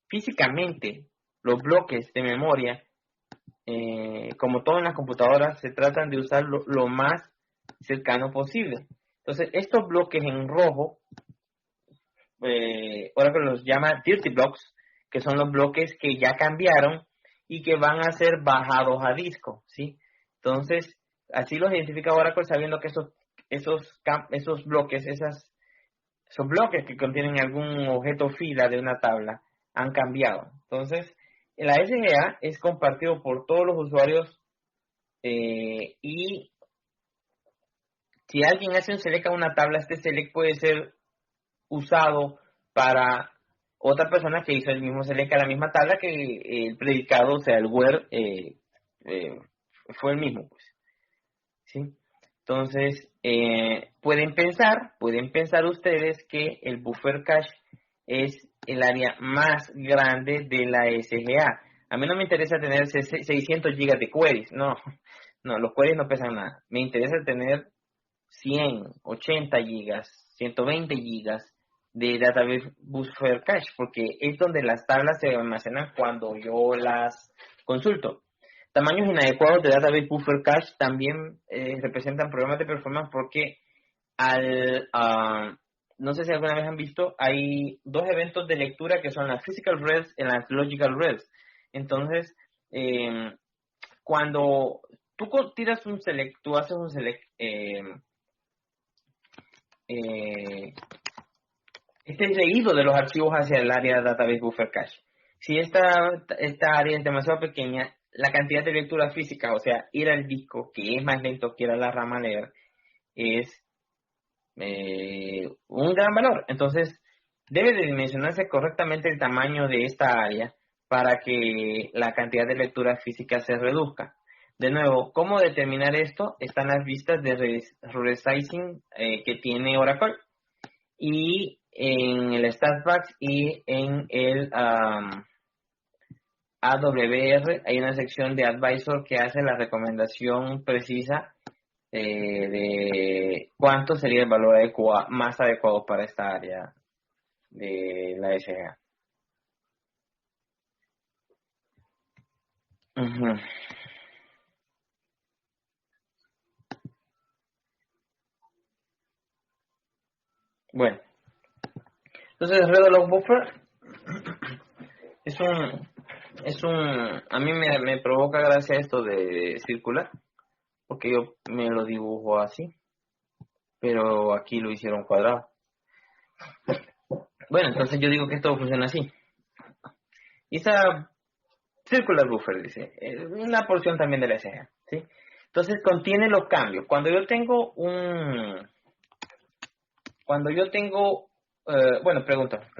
físicamente los bloques de memoria, como todo en las computadoras, se tratan de usar lo más cercano posible. Entonces, estos bloques en rojo, ahora que los llama dirty blocks, que son los bloques que ya cambiaron y que van a ser bajados a disco, ¿sí? Entonces, así los identifica Oracle, sabiendo que esos bloques, esos bloques que contienen algún objeto fila de una tabla, han cambiado. Entonces, la SGA es compartido por todos los usuarios y si alguien hace un select a una tabla, este select puede ser usado para otra persona que hizo el mismo select a la misma tabla, que el predicado, o sea, el where, fue el mismo, pues, ¿sí? Entonces, pueden pensar ustedes que el buffer cache es el área más grande de la SGA. A mí no me interesa tener 600 gigas de queries, no, no, los queries no pesan nada. Me interesa tener 100, 80 gigas, 120 gigas de database buffer cache, porque es donde las tablas se almacenan cuando yo las consulto. Tamaños inadecuados de database buffer cache también representan problemas de performance porque no sé si alguna vez han visto, hay dos eventos de lectura que son las physical reads y las logical reads. Entonces, cuando tú tiras un select, tú haces un select, este es leído de los archivos hacia el área de database buffer cache. Si esta área es demasiado pequeña, la cantidad de lectura física, o sea, ir al disco, que es más lento que ir a la rama leer, es un gran valor. Entonces, debe de dimensionarse correctamente el tamaño de esta área para que la cantidad de lectura física se reduzca. De nuevo, ¿cómo determinar esto? Están las vistas de resizing que tiene Oracle, y en el Statbox y en el AWR hay una sección de Advisor que hace la recomendación precisa de cuánto sería el valor más adecuado para esta área de la SGA. Ujú. Bueno, entonces el Redolog Buffer a mí me provoca gracia esto de circular, porque yo me lo dibujo así, pero aquí lo hicieron cuadrado. Bueno, entonces yo digo que esto funciona así. Y esa circular buffer, dice, una porción también de la SGA, ¿sí? Entonces contiene los cambios. Cuando yo tengo bueno, pregunta.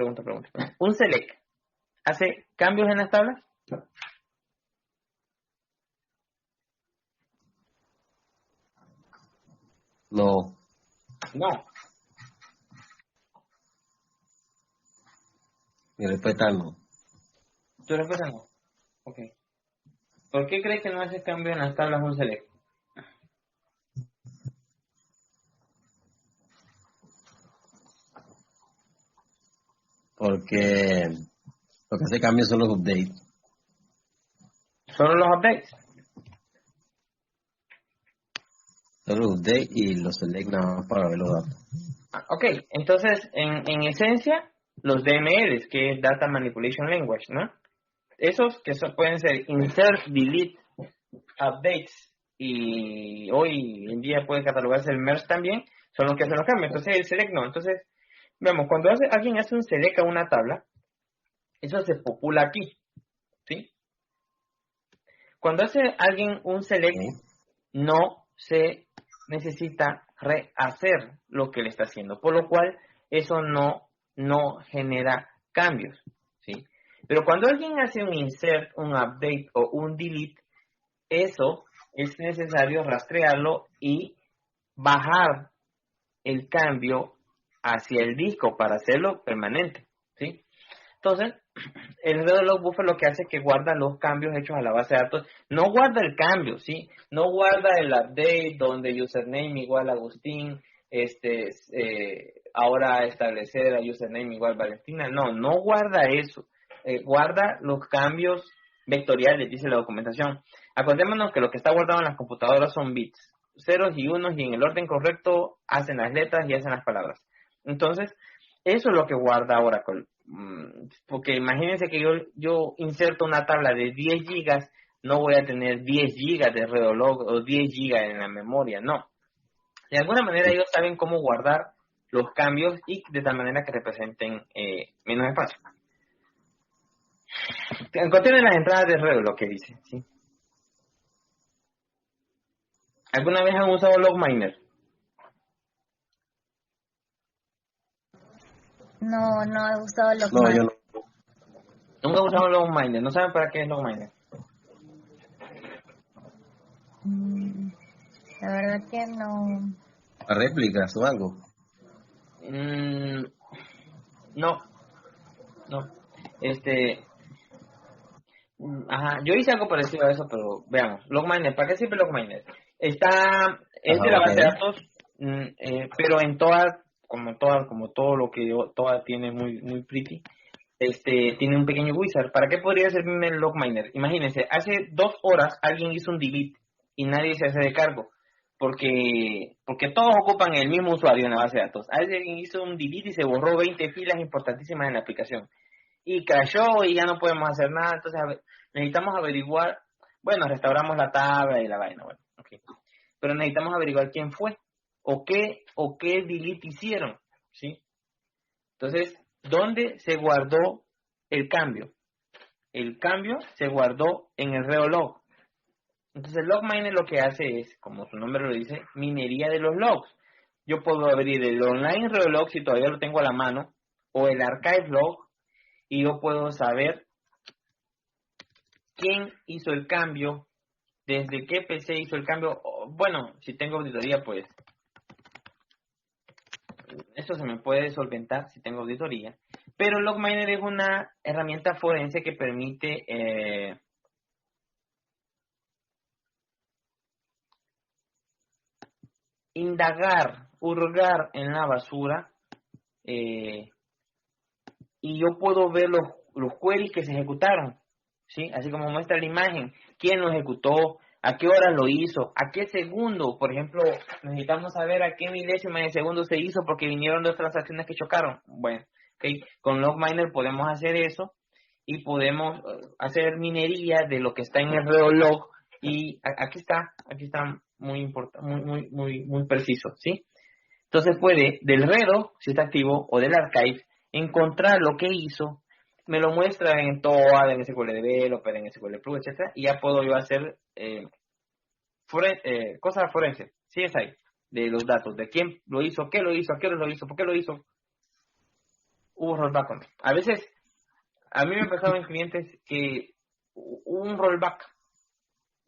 ¿Un select hace cambios en las tablas? No, No. mi respuesta no. ¿Tu respuesta no? Ok. ¿Por qué crees que no hace cambio en las tablas un select? Porque lo que hace cambio son los updates. Solo los updates. Son los updates y los select nada más para ver los datos. Ok, entonces en esencia los DMLs, que es Data Manipulation Language, ¿no? Esos que pueden ser insert, delete, updates, y hoy en día puede catalogarse el merge también, son los que hacen los cambios. Entonces el select no. Entonces, veamos, cuando alguien hace un select a una tabla, eso se popula aquí, ¿sí? Cuando hace alguien un select, no se necesita rehacer lo que le está haciendo, por lo cual eso no genera cambios, ¿sí? Pero cuando alguien hace un insert, un update o un delete, eso es necesario rastrearlo y bajar el cambio hacia el disco para hacerlo permanente, ¿sí? Entonces, el Redolog Buffer lo que hace es que guarda los cambios hechos a la base de datos. No guarda el cambio, ¿sí? No guarda el update donde username igual Agustín, ahora establecer a username igual Valentina. No guarda eso. Guarda los cambios vectoriales, dice la documentación. Acordémonos que lo que está guardado en las computadoras son bits, ceros y unos, y en el orden correcto hacen las letras y hacen las palabras. Entonces, eso es lo que guarda Oracle. Porque imagínense que yo inserto una tabla de 10 gigas, no voy a tener 10 gigas de Redolog o 10 gigas en la memoria, no. De alguna manera ellos saben cómo guardar los cambios y de tal manera que representen menos espacio. Contiene las entradas de Redolog, que dice, ¿sí? ¿Alguna vez han usado Logminer? No, no he usado No, yo Logminer. no. Nunca he usado Logminer. ¿No saben para qué es Logminer? Mm, La verdad que no. ¿Réplicas o algo? Mm, no, no. Este, ajá, yo hice algo parecido a eso, pero veamos. Logminer, ¿para qué sirve Logminer? Es de Ajá, la ok. base de datos, pero en todas, como todo lo que toda tiene muy pretty, tiene un pequeño wizard. ¿Para qué podría servirme el Logminer? Imagínense, hace 2 horas alguien hizo un delete y nadie se hace de cargo, porque todos ocupan el mismo usuario en la base de datos. Alguien hizo un delete y se borró 20 filas importantísimas en la aplicación y crashó y ya no podemos hacer nada. Entonces necesitamos averiguar, bueno, restauramos la tabla y la vaina, bueno, okay. Pero necesitamos averiguar quién fue o qué delete hicieron, ¿sí? Entonces, ¿dónde se guardó el cambio? El cambio se guardó en el reolog. Entonces, el Logminer lo que hace es, como su nombre lo dice, minería de los logs. Yo puedo abrir el online reolog si todavía lo tengo a la mano, o el archive log, y yo puedo saber quién hizo el cambio, desde qué PC hizo el cambio. Bueno, si tengo auditoría, pues eso se me puede solventar si tengo auditoría. Pero Logminer es una herramienta forense que permite indagar, hurgar en la basura, eh, y yo puedo ver los queries que se ejecutaron, ¿sí? Así como muestra la imagen, quién lo ejecutó, a qué hora lo hizo, a qué segundo. Por ejemplo, necesitamos saber a qué milésima de segundo se hizo porque vinieron 2 transacciones que chocaron. Bueno, okay. Con Logminer podemos hacer eso y podemos hacer minería de lo que está en el reolog, y aquí está muy importante, muy preciso, ¿sí? Entonces puede del redo, si está activo, o del archive, encontrar lo que hizo, me lo muestra en TOAD, en SQL Developer, en SQL Plus, etcétera, y ya puedo yo hacer cosas forenses, sí es ahí, de los datos, de quién lo hizo, qué lo hizo, a qué hora lo hizo, por qué lo hizo. Hubo rollback o no. A veces, a mí me ha pasado en clientes que hubo un rollback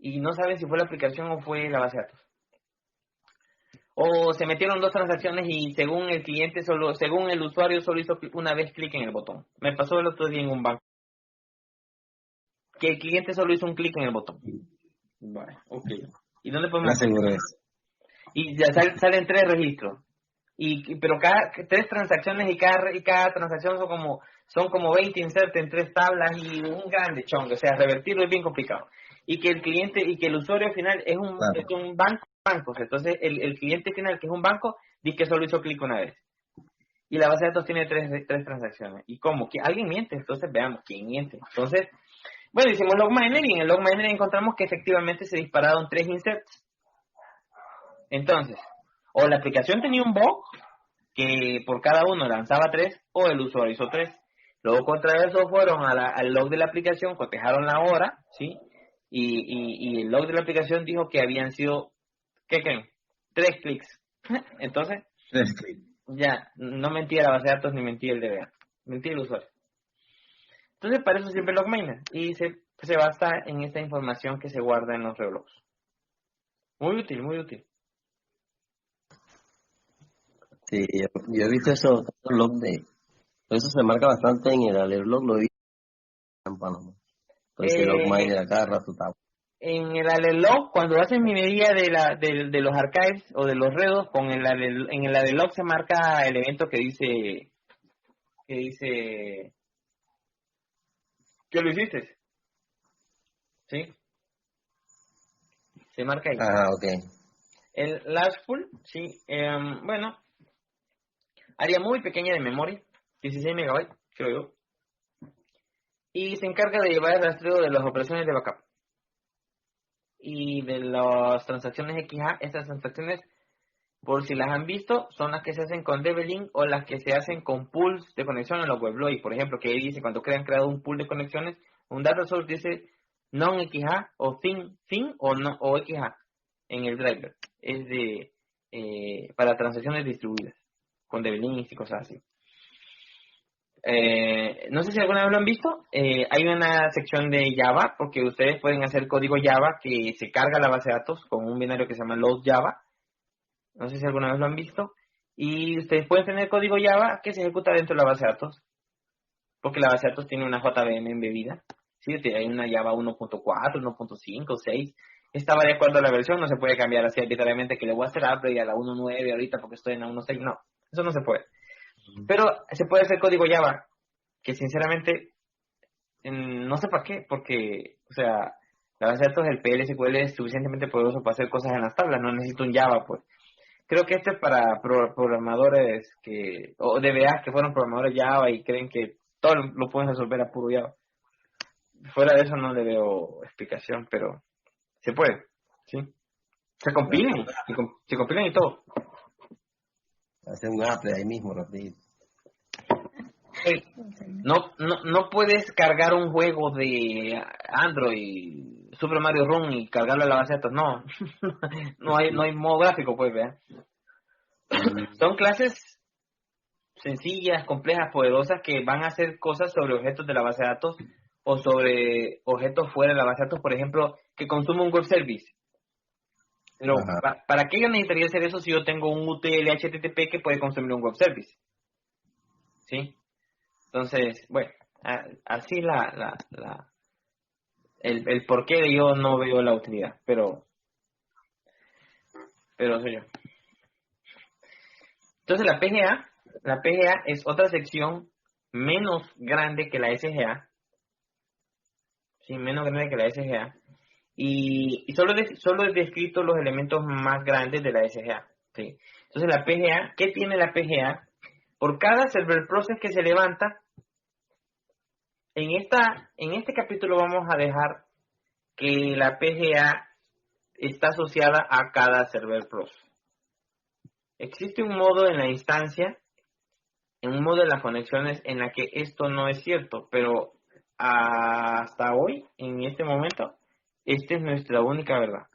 y no saben si fue la aplicación o fue la base de datos. O se metieron 2 transacciones y según el cliente según el usuario solo hizo una vez clic en el botón. Me pasó el otro día en un banco que el cliente solo hizo un clic en el botón. Vale, ok. ¿Y dónde La podemos ver? seguro es. Y ya salen 3 registros. Pero cada 3 transacciones y cada transacción son como 20 insert en 3 tablas y un grande chongo. O sea, revertirlo es bien complicado. Y que el cliente y que el usuario final es Claro. un banco. Entonces, el cliente final, que es un banco, dice que solo hizo clic una vez. Y la base de datos tiene 3 transacciones. ¿Y cómo? ¿Alguien miente? Entonces, veamos quién miente. Entonces, bueno, hicimos Logminer y en el Logminer encontramos que efectivamente se dispararon 3 inserts. Entonces, o la aplicación tenía un bug que por cada uno lanzaba 3, o el usuario hizo 3. Luego contra eso fueron al log de la aplicación, cotejaron la hora, ¿sí? Y el log de la aplicación dijo que habían sido, ¿qué creen? 3 clics. Entonces, ya, no mentía la base de datos ni mentía el DBA, mentía el usuario. Entonces, para eso sirve Logminer y se basa en esta información que se guarda en los relojes. Muy útil, muy útil. Sí, yo he visto eso, log de. Eso se marca bastante en el alert log, lo he visto en Panamá. Entonces, Logminer Eh, a cada rato está. en el alelog, cuando haces minería de los archives o de los redos, en el alelog se marca el evento que dice que lo hiciste, ¿sí? Se marca ahí. Ah, ok. El lastful, sí, bueno, área muy pequeña de memoria, 16 megabytes, creo yo, y se encarga de llevar el rastreo de las operaciones de backup y de las transacciones XA. Estas transacciones, por si las han visto, son las que se hacen con DB-Link o las que se hacen con pools de conexión en los WebLoy. Por ejemplo, que ahí dice, cuando creado un pool de conexiones, un data source dice non-XA o fin o, no, o XA. en el driver. Es de para transacciones distribuidas, con Develins y cosas así. No sé si alguna vez lo han visto. Hay una sección de Java, porque ustedes pueden hacer código Java que se carga a la base de datos con un binario que se llama load Java. No sé si alguna vez lo han visto. Y ustedes pueden tener código Java que se ejecuta dentro de la base de datos, porque la base de datos tiene una JVM embebida. Sí, hay una Java 1.4, 1.5, 6. Estaba de acuerdo a la versión, no se puede cambiar así arbitrariamente que le voy a hacer upgrade a la 1.9 ahorita porque estoy en la 1.6. No, eso no se puede. Pero se puede hacer código Java, que sinceramente no sé para qué, porque, o sea, la base de datos del PL/SQL es suficientemente poderoso para hacer cosas en las tablas, no necesito un Java, pues. Creo que esto es para programadores o DBA que fueron programadores Java y creen que todo lo pueden resolver a puro Java. Fuera de eso no le veo explicación, pero se puede, ¿sí? Se compilan y todo. Hacer un Apple ahí mismo, rapidito. No puedes cargar un juego de Android, Super Mario Run, y cargarlo a la base de datos. No, no hay modo gráfico, pues, vean. Son clases sencillas, complejas, poderosas, que van a hacer cosas sobre objetos de la base de datos o sobre objetos fuera de la base de datos, por ejemplo, que consume un web service. Pero, ¿para qué yo necesitaría hacer eso si yo tengo un UTL HTTP que puede consumir un web service? ¿Sí? Entonces, bueno, así el porqué de yo no veo la utilidad, pero soy yo. Entonces la PGA es otra sección menos grande que la SGA, sí, menos grande que la SGA, y solo he descrito los elementos más grandes de la SGA, sí. Entonces la PGA, ¿qué tiene la PGA? Por cada server process que se levanta, en este capítulo vamos a dejar que la PGA está asociada a cada server process. Existe un modo en la instancia, en un modo de las conexiones en la que esto no es cierto, pero hasta hoy, en este momento, esta es nuestra única verdad.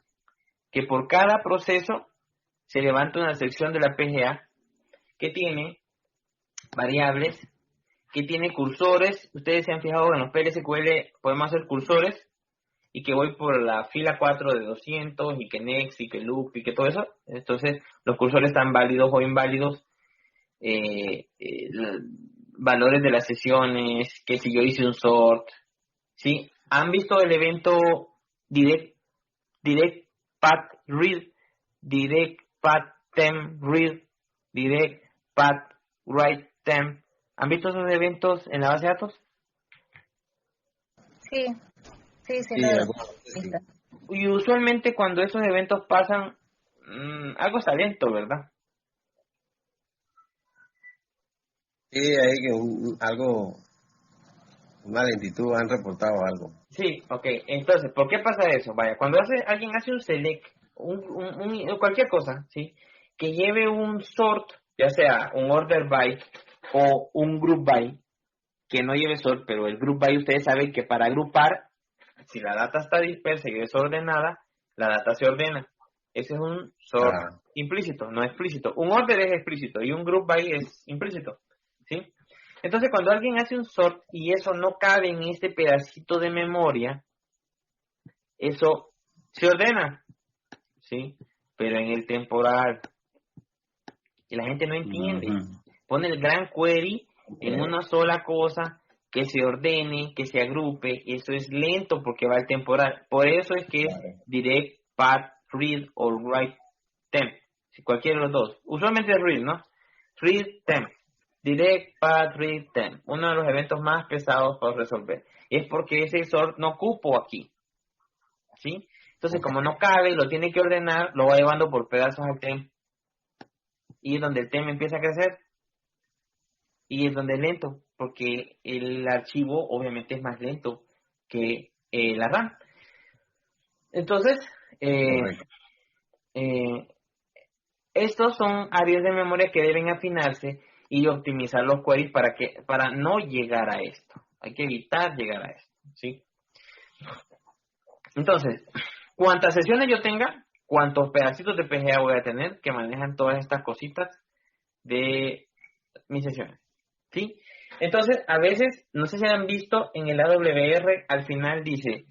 Que por cada proceso se levanta una sección de la PGA que tiene variables, que tiene cursores. Ustedes se han fijado en los PLSQL podemos hacer cursores, y que voy por la fila 4 de 200, y que next, y que loop, y que todo eso. Entonces, los cursores están válidos o inválidos, valores de las sesiones, que si yo hice un sort, ¿sí? ¿Han visto el evento direct path read, direct path temp read, direct path write temp? ¿Han visto esos eventos en la base de datos? Sí, lo he visto. Y usualmente cuando esos eventos pasan, algo está lento, ¿verdad? Sí, hay algo, una lentitud, han reportado algo. Sí, ok. Entonces, ¿por qué pasa eso? Vaya, cuando alguien hace un select, cualquier cosa, ¿sí? Que lleve un sort, ya sea un order by o un group by, que no lleve sort, pero el group by, ustedes saben que para agrupar, si la data está dispersa y desordenada, la data se ordena. Ese es un sort implícito, no explícito. Un order es explícito y un group by es implícito, ¿sí? Entonces, cuando alguien hace un sort y eso no cabe en este pedacito de memoria, eso se ordena, ¿sí? Pero en el temporal. Y la gente no entiende. Pone el gran query en una sola cosa, que se ordene, que se agrupe. Eso es lento porque va al temporal. Por eso es que es direct path read o write temp. Si cualquiera de los dos. Usualmente es read, ¿no? Read temp. Direct path read temp. Uno de los eventos más pesados para resolver. Es porque ese sort no cupo aquí, ¿sí? Entonces, como no cabe y lo tiene que ordenar, lo va llevando por pedazos al temp. Y es donde el temp empieza a crecer. Y es donde es lento, porque el archivo obviamente es más lento que la RAM. Entonces, estos son áreas de memoria que deben afinarse y optimizar los queries para no llegar a esto. Hay que evitar llegar a esto, ¿sí? Entonces, cuantas sesiones yo tenga, cuántos pedacitos de PGA voy a tener que manejan todas estas cositas de mis sesiones, ¿sí? Entonces, a veces, no sé si han visto en el AWR, al final dice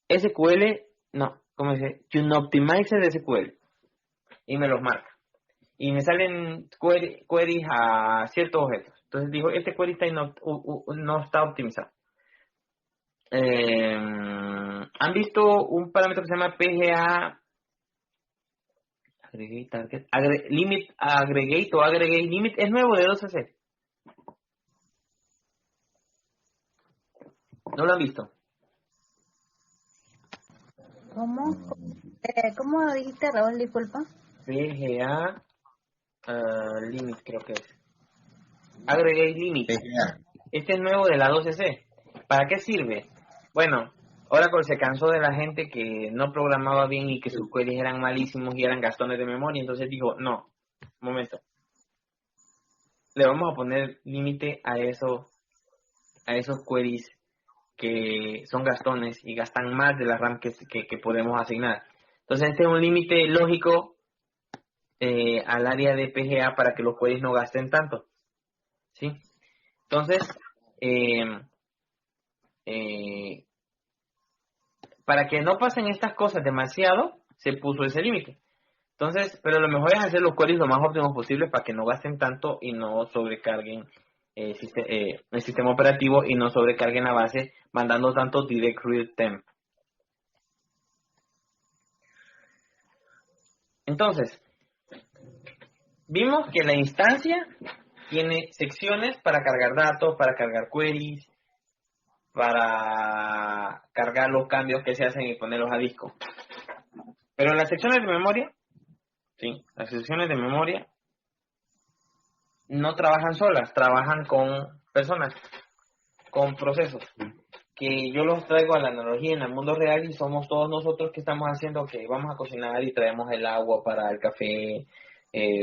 SQL, no, ¿cómo dice? QNoptimizer de SQL, y me los marca. Y me salen queries a ciertos objetos. Entonces digo, este query no está optimizado. ¿Han visto un parámetro que se llama PGA Aggregate Target, Limit Aggregate o Aggregate Limit? Es nuevo de 12C. ¿No lo han visto? ¿Cómo? ¿Cómo dijiste, Raúl? Disculpa. PGA Limit, creo que es. Aggregate Limit. PGA. Este es nuevo de la 12C. ¿Para qué sirve? Bueno, Oracle se cansó de la gente que no programaba bien y que sus queries eran malísimos y eran gastones de memoria. Entonces dijo, no, un momento. Le vamos a poner límite a esos queries que son gastones y gastan más de la RAM que podemos asignar. Entonces este es un límite lógico al área de PGA para que los queries no gasten tanto, ¿sí? Entonces, para que no pasen estas cosas demasiado, se puso ese límite. Entonces, pero lo mejor es hacer los queries lo más óptimos posible para que no gasten tanto y no sobrecarguen el sistema operativo y no sobrecarguen la base mandando tanto direct read temp. Entonces, vimos que la instancia tiene secciones para cargar datos, para cargar queries, para cargar los cambios que se hacen y ponerlos a disco. Pero en las secciones de memoria, sí, las secciones de memoria no trabajan solas, trabajan con personas, con procesos, que yo los traigo a la analogía en el mundo real y somos todos nosotros que estamos haciendo que vamos a cocinar y traemos el agua para el café,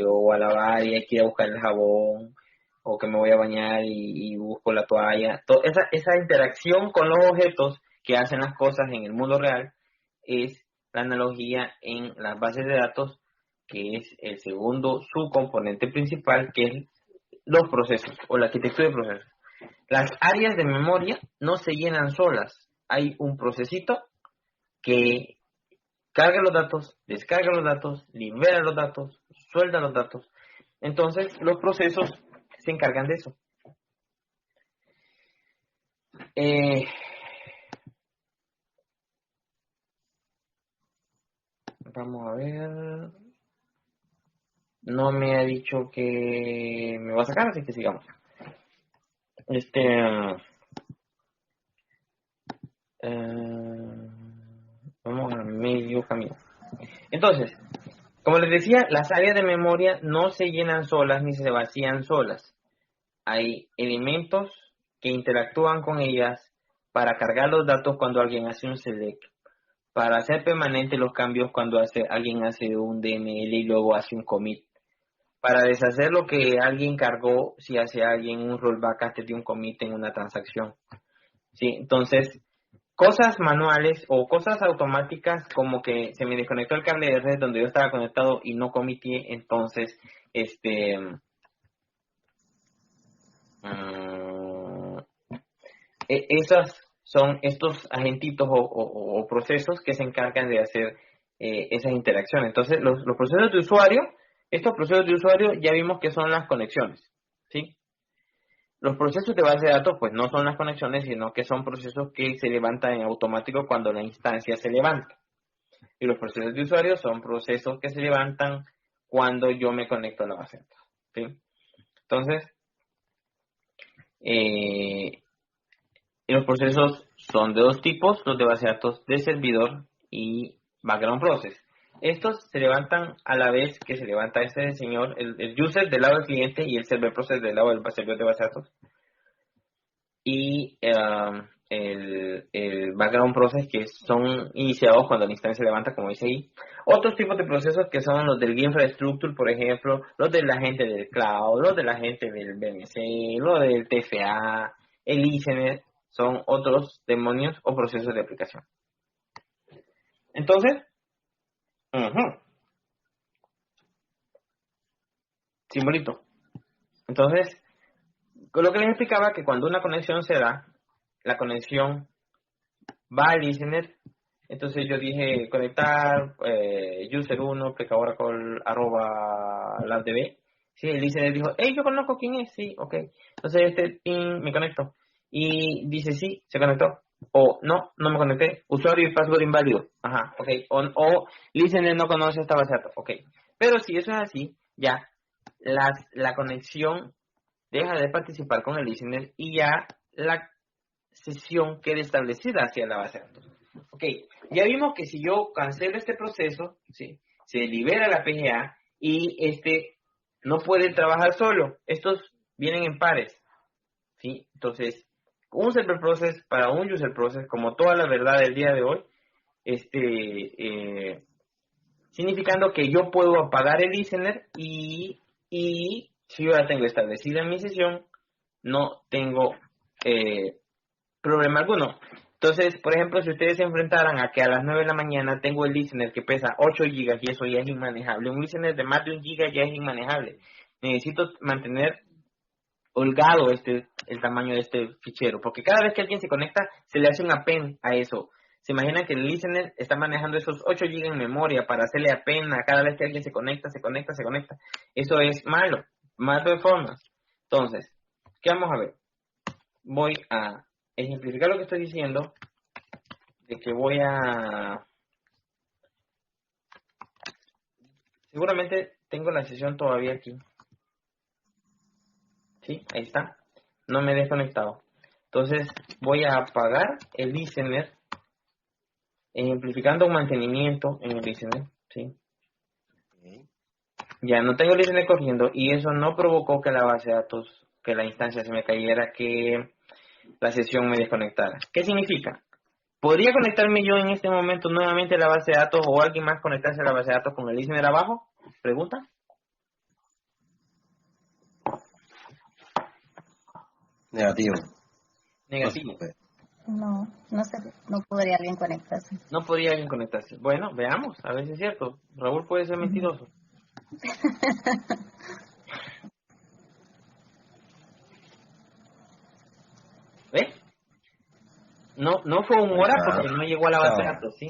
o a lavar y hay que ir a buscar el jabón, o que me voy a bañar y busco la toalla. Esa interacción con los objetos que hacen las cosas en el mundo real es la analogía en las bases de datos, que es el segundo subcomponente principal, que es los procesos o la arquitectura de procesos. Las áreas de memoria no se llenan solas. Hay un procesito que carga los datos, descarga los datos, libera los datos, suelta los datos. Entonces, los procesos se encargan de eso. Vamos a ver. No me ha dicho que me va a sacar, así que sigamos. Vamos a medio camino. Entonces, como les decía, las áreas de memoria no se llenan solas ni se vacían solas. Hay elementos que interactúan con ellas para cargar los datos cuando alguien hace un select, para hacer permanente los cambios cuando alguien hace un DML y luego hace un commit, para deshacer lo que alguien cargó si hace alguien un rollback antes de un commit en una transacción. ¿Sí? Entonces, cosas manuales o cosas automáticas como que se me desconectó el cable de red donde yo estaba conectado y no comití, entonces esas son estos agentitos o procesos que se encargan de hacer esas interacciones. Entonces, los procesos de usuario, estos procesos de usuario ya vimos que son las conexiones, ¿sí? Los procesos de base de datos, pues no son las conexiones, sino que son procesos que se levantan en automático cuando la instancia se levanta. Y los procesos de usuario son procesos que se levantan cuando yo me conecto a la base de datos, ¿sí? Entonces, los procesos son de dos tipos, los de base de datos de servidor y background process. Estos se levantan a la vez que se levanta este señor, el user del lado del cliente y el server process del lado del servidor de base de datos. Y el background process, que son iniciados cuando la instancia se levanta, como dice ahí. Otros tipos de procesos que son los del infrastructure, por ejemplo, los de la gente del cloud, los de la gente del BMC, los del TFA, el ISNet, son otros demonios o procesos de aplicación. Entonces, Ujú. Simbolito. Entonces, con lo que les explicaba que cuando una conexión se da, la conexión va al listener. Entonces yo dije conectar user 1 precaoracle arroba labdb. Sí, el listener dijo, hey, yo conozco quién es, sí, ok. Entonces me conecto. Y dice, sí, se conectó. O no, no me conecté. Usuario y password inválido. Ajá, ok. O listener no conoce esta base de datos. Ok. Pero si eso es así, ya la conexión deja de participar con el listener y ya la sesión queda establecida hacia la base de datos. Ok, ya vimos que si yo cancelo este proceso, ¿sí? Se libera la PGA y no puede trabajar solo. Estos vienen en pares, ¿sí? Entonces, un server process para un user process, como toda la verdad del día de hoy, significando que yo puedo apagar el listener y si yo ya tengo establecida en mi sesión, no tengo problema alguno. Entonces, por ejemplo, si ustedes se enfrentaran a que a las 9 de la mañana tengo el listener que pesa 8 gigas y eso ya es inmanejable, un listener de más de 1 giga ya es inmanejable. Necesito mantener holgado el tamaño de este fichero, porque cada vez que alguien se conecta, se le hace un append a eso. Se imaginan que el listener está manejando esos 8 gigas en memoria para hacerle append a cada vez que alguien se conecta, se conecta, se conecta. Eso es malo, más performance. Entonces, ¿qué vamos a ver? Voy a ejemplificar lo que estoy diciendo, de que seguramente tengo la sesión todavía aquí. Sí, ahí está. No me he desconectado. Entonces voy a apagar el listener, ejemplificando un mantenimiento en el listener. Sí. Ok. Ya no tengo el listener corriendo y eso no provocó que la base de datos, que la instancia se me cayera, que la sesión me desconectara. ¿Qué significa? ¿Podría conectarme yo en este momento nuevamente a la base de datos o alguien más conectarse a la base de datos con el listener abajo? Pregunta. Negativo. No se Negativo. puede. No, no sé, no podría alguien conectarse. No podría alguien conectarse. Bueno, veamos, a ver si es cierto. Raúl puede ser mentiroso. ¿Ves? No fue un hora Ah, porque no llegó a la base de no. datos, ¿sí?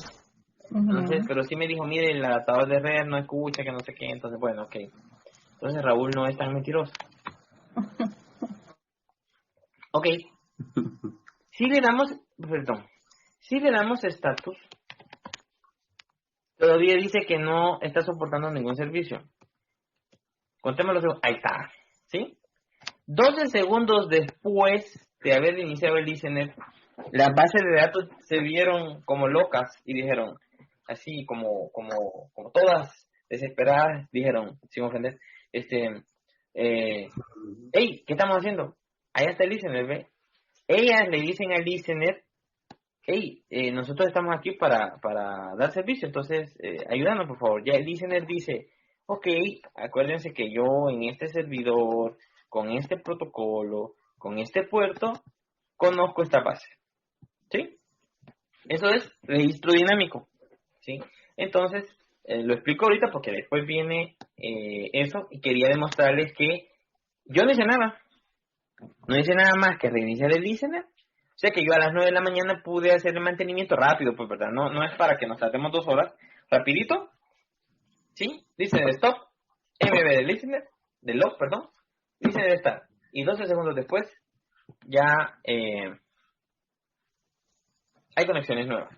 Entonces, Ujú. pero sí me dijo, mire, el adaptador de red no escucha, que no sé qué. Entonces, bueno, ok. Entonces Raúl no es tan mentiroso. Ok, si le damos, perdón, si le damos status, todavía dice que no está soportando ningún servicio. Contémoslo, ahí está, ¿sí? 12 segundos después de haber iniciado el listener, las bases de datos se vieron como locas y dijeron, así como todas desesperadas, dijeron, sin ofender, hey, ¿qué estamos haciendo? Allá está el listener, ¿ve? Ellas le dicen al listener, hey, nosotros estamos aquí para dar servicio, entonces ayúdanos por favor. Ya el listener dice, ok, acuérdense que yo en este servidor, con este protocolo, con este puerto, conozco esta base, ¿sí? Eso es registro dinámico, ¿sí? Entonces, lo explico ahorita porque después viene eso y quería demostrarles que yo no hice nada, no hice nada más que reiniciar el listener. O sea que yo a las 9 de la mañana pude hacer el mantenimiento rápido, pues verdad, no es para que nos tratemos 2 horas, rapidito, ¿sí? Listener stop, MB del listener, del log, perdón, listener start. Y 12 segundos después ya hay conexiones nuevas.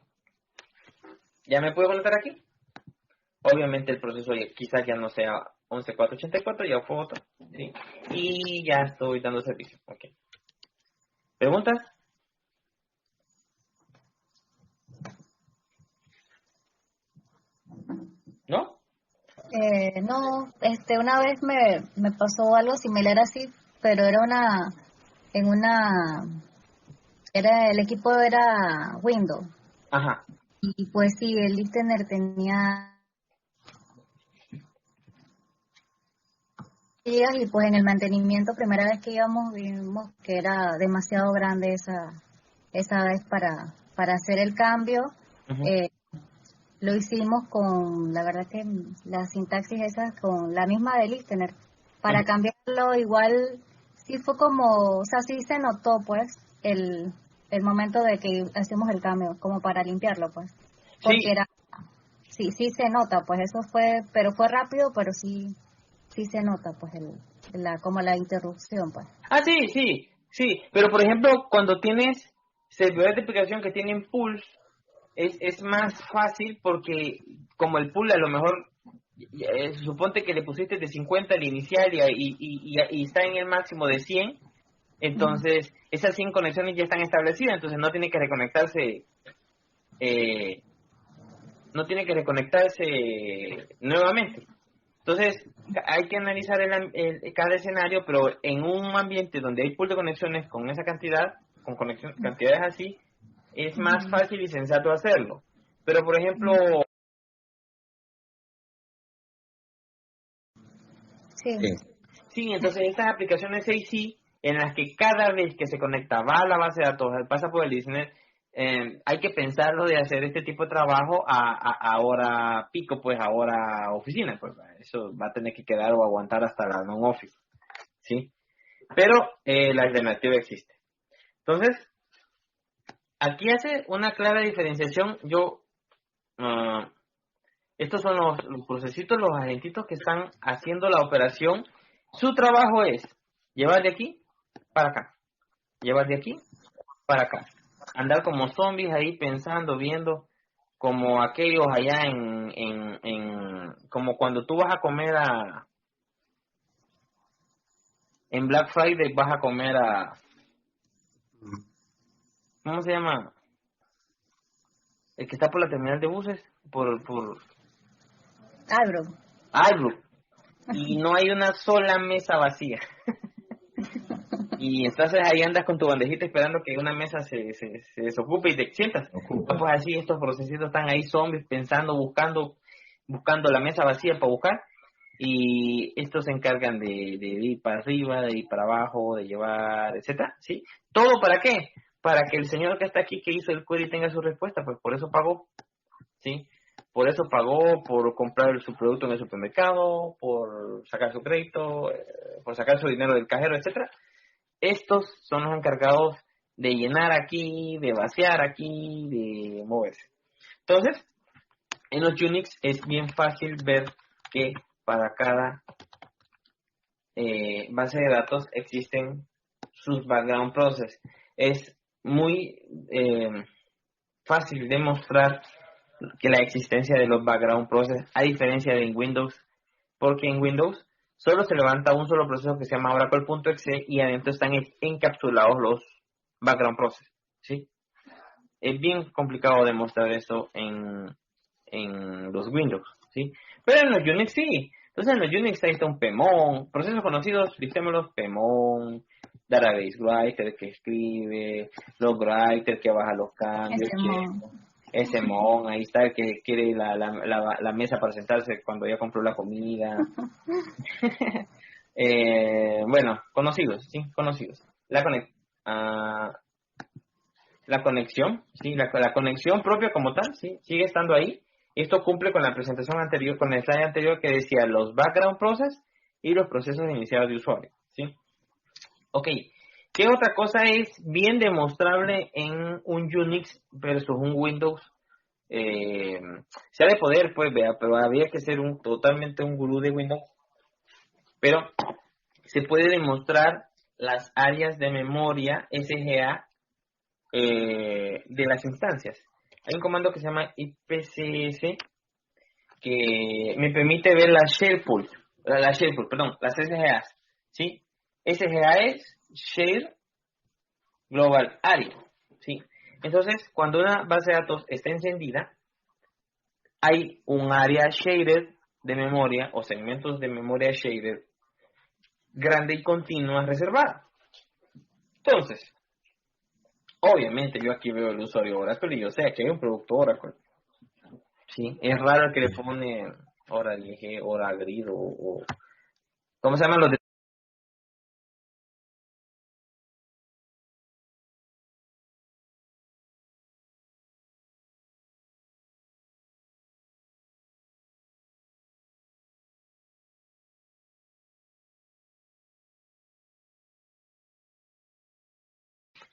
¿Ya me puedo conectar aquí? Obviamente el proceso quizás ya no sea 11.484, ya fue otro, ¿sí? Y ya estoy dando servicio, ok. ¿Preguntas? ¿No? No, una vez me pasó algo similar así, pero en una, el equipo era Windows. Ajá. Y pues sí, el listener tenía días y pues en el mantenimiento, primera vez que íbamos, vimos que era demasiado grande esa vez para hacer el cambio. Ujú. Eh, lo hicimos con, la verdad que la sintaxis esa, con la misma de Listener. Para cambiarlo igual, sí fue como, o sea, sí se notó pues el momento de que hacemos el cambio, como para limpiarlo pues. Porque Sí, era, sí se nota, pues eso fue, pero fue rápido, pero sí se nota pues como la interrupción pues. sí, pero por ejemplo, cuando tienes servidores de aplicación que tienen pools, es más fácil porque como el pool a lo mejor, suponte que le pusiste de 50 al inicial y está en el máximo de 100, Ujú. entonces esas 100 conexiones ya están establecidas, entonces no tiene que reconectarse, eh, nuevamente. Entonces, hay que analizar cada escenario, pero en un ambiente donde hay pool de conexiones con esa cantidad, cantidades así, es más Ujú. fácil y sensato hacerlo. Pero, por ejemplo, Sí, Sí, sí, entonces estas aplicaciones AC en las que cada vez que se conecta va a la base de datos, pasa por el listener, hay que pensarlo de hacer este tipo de trabajo a hora pico, pues a hora oficina, pues eso va a tener que quedar o aguantar hasta la non-office, ¿sí? Pero la alternativa existe. Entonces, aquí hace una clara diferenciación. Ah, estos son los procesitos, los agentitos que están haciendo la operación. Su trabajo es llevar de aquí para acá, llevar de aquí para acá. Andar como zombies ahí pensando, viendo, como aquellos allá como cuando tú vas a comer en Black Friday vas a comer ¿cómo se llama? El que está por la terminal de buses, por Albro. Albrook, y no hay una sola mesa vacía. Y entonces ahí andas con tu bandejita esperando que una mesa se desocupe y te sientas. ocupa. Ah, pues así estos procesitos están ahí zombies pensando, buscando la mesa vacía para buscar. Y estos se encargan de ir para arriba, de ir para abajo, de llevar, etcétera, ¿sí? ¿Todo para qué? Para que el señor que está aquí, que hizo el query, tenga su respuesta, pues por eso pagó, ¿sí? Por eso pagó, por comprar su producto en el supermercado, por sacar su crédito, por sacar su dinero del cajero, etcétera. Estos son los encargados de llenar aquí, de vaciar aquí, de moverse. Entonces, en los Unix es bien fácil ver que para cada base de datos existen sus background process. Es muy fácil demostrar que la existencia de los background process, a diferencia de en Windows, porque en Windows solo se levanta un solo proceso que se llama Oracle.exe y adentro están encapsulados los background process, ¿sí? Es bien complicado demostrar eso en los Windows, ¿sí? Pero en los Unix sí. Entonces en los Unix ahí está un PEMON, procesos conocidos, listémoslos, PEMON, Database Writer que escribe, Log Writer que baja los cambios, Ese mon. ese mon, ahí está el que quiere la mesa para sentarse cuando ya compró la comida. Bueno, conocidos, sí, conocidos. Ah, la conexión, sí, la conexión propia como tal, sí, sigue estando ahí. Esto cumple con la presentación anterior, con el slide anterior que decía los background process y los procesos iniciados de usuario, sí. Ok, ¿qué otra cosa es bien demostrable en un Unix versus un Windows? Eh, Se ha de poder, pues, vea, pero había que ser totalmente un gurú de Windows, pero se puede demostrar las áreas de memoria SGA de las instancias. Hay un comando que se llama ipcs que me permite ver las SGAs, ¿sí? SGA es Share Global Area, ¿sí? Entonces, cuando una base de datos está encendida, hay un área shaded de memoria o segmentos de memoria shaded grande y continua reservada. Entonces, obviamente yo aquí veo el usuario Oracle y yo sé que hay un producto Oracle. Sí, es raro el que le pone hora dije, hora grid ¿cómo se llaman los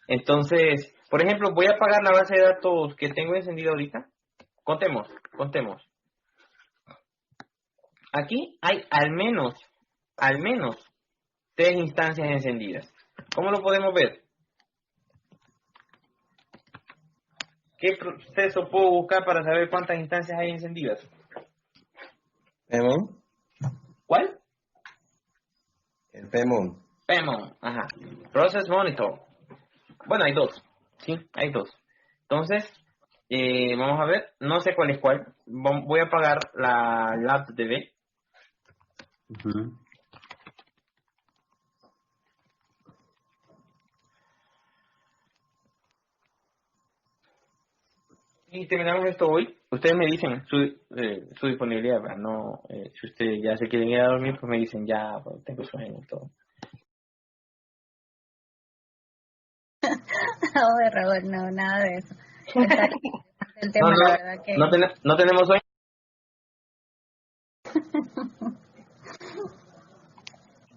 Entonces, por ejemplo, voy a apagar la base de datos que tengo encendida ahorita. Contemos. Aquí hay al menos 3 instancias encendidas. ¿Cómo lo podemos ver? ¿Qué proceso puedo buscar para saber cuántas instancias hay encendidas? Pemon, ¿Cuál? el Pemon. Pemon, ajá. Process Monitor. Bueno, hay 2. Sí, hay 2. Entonces, vamos a ver. No sé cuál es cuál. Voy a apagar la LabDB. Ujú. Y terminamos esto hoy. Ustedes me dicen su disponibilidad, ¿verdad? No, si ustedes ya se quieren ir a dormir, pues me dicen ya, pues, tengo sueño y todo. No, Raúl, no, nada de eso. Está interesante el tema, la verdad que... No tenemos sueño.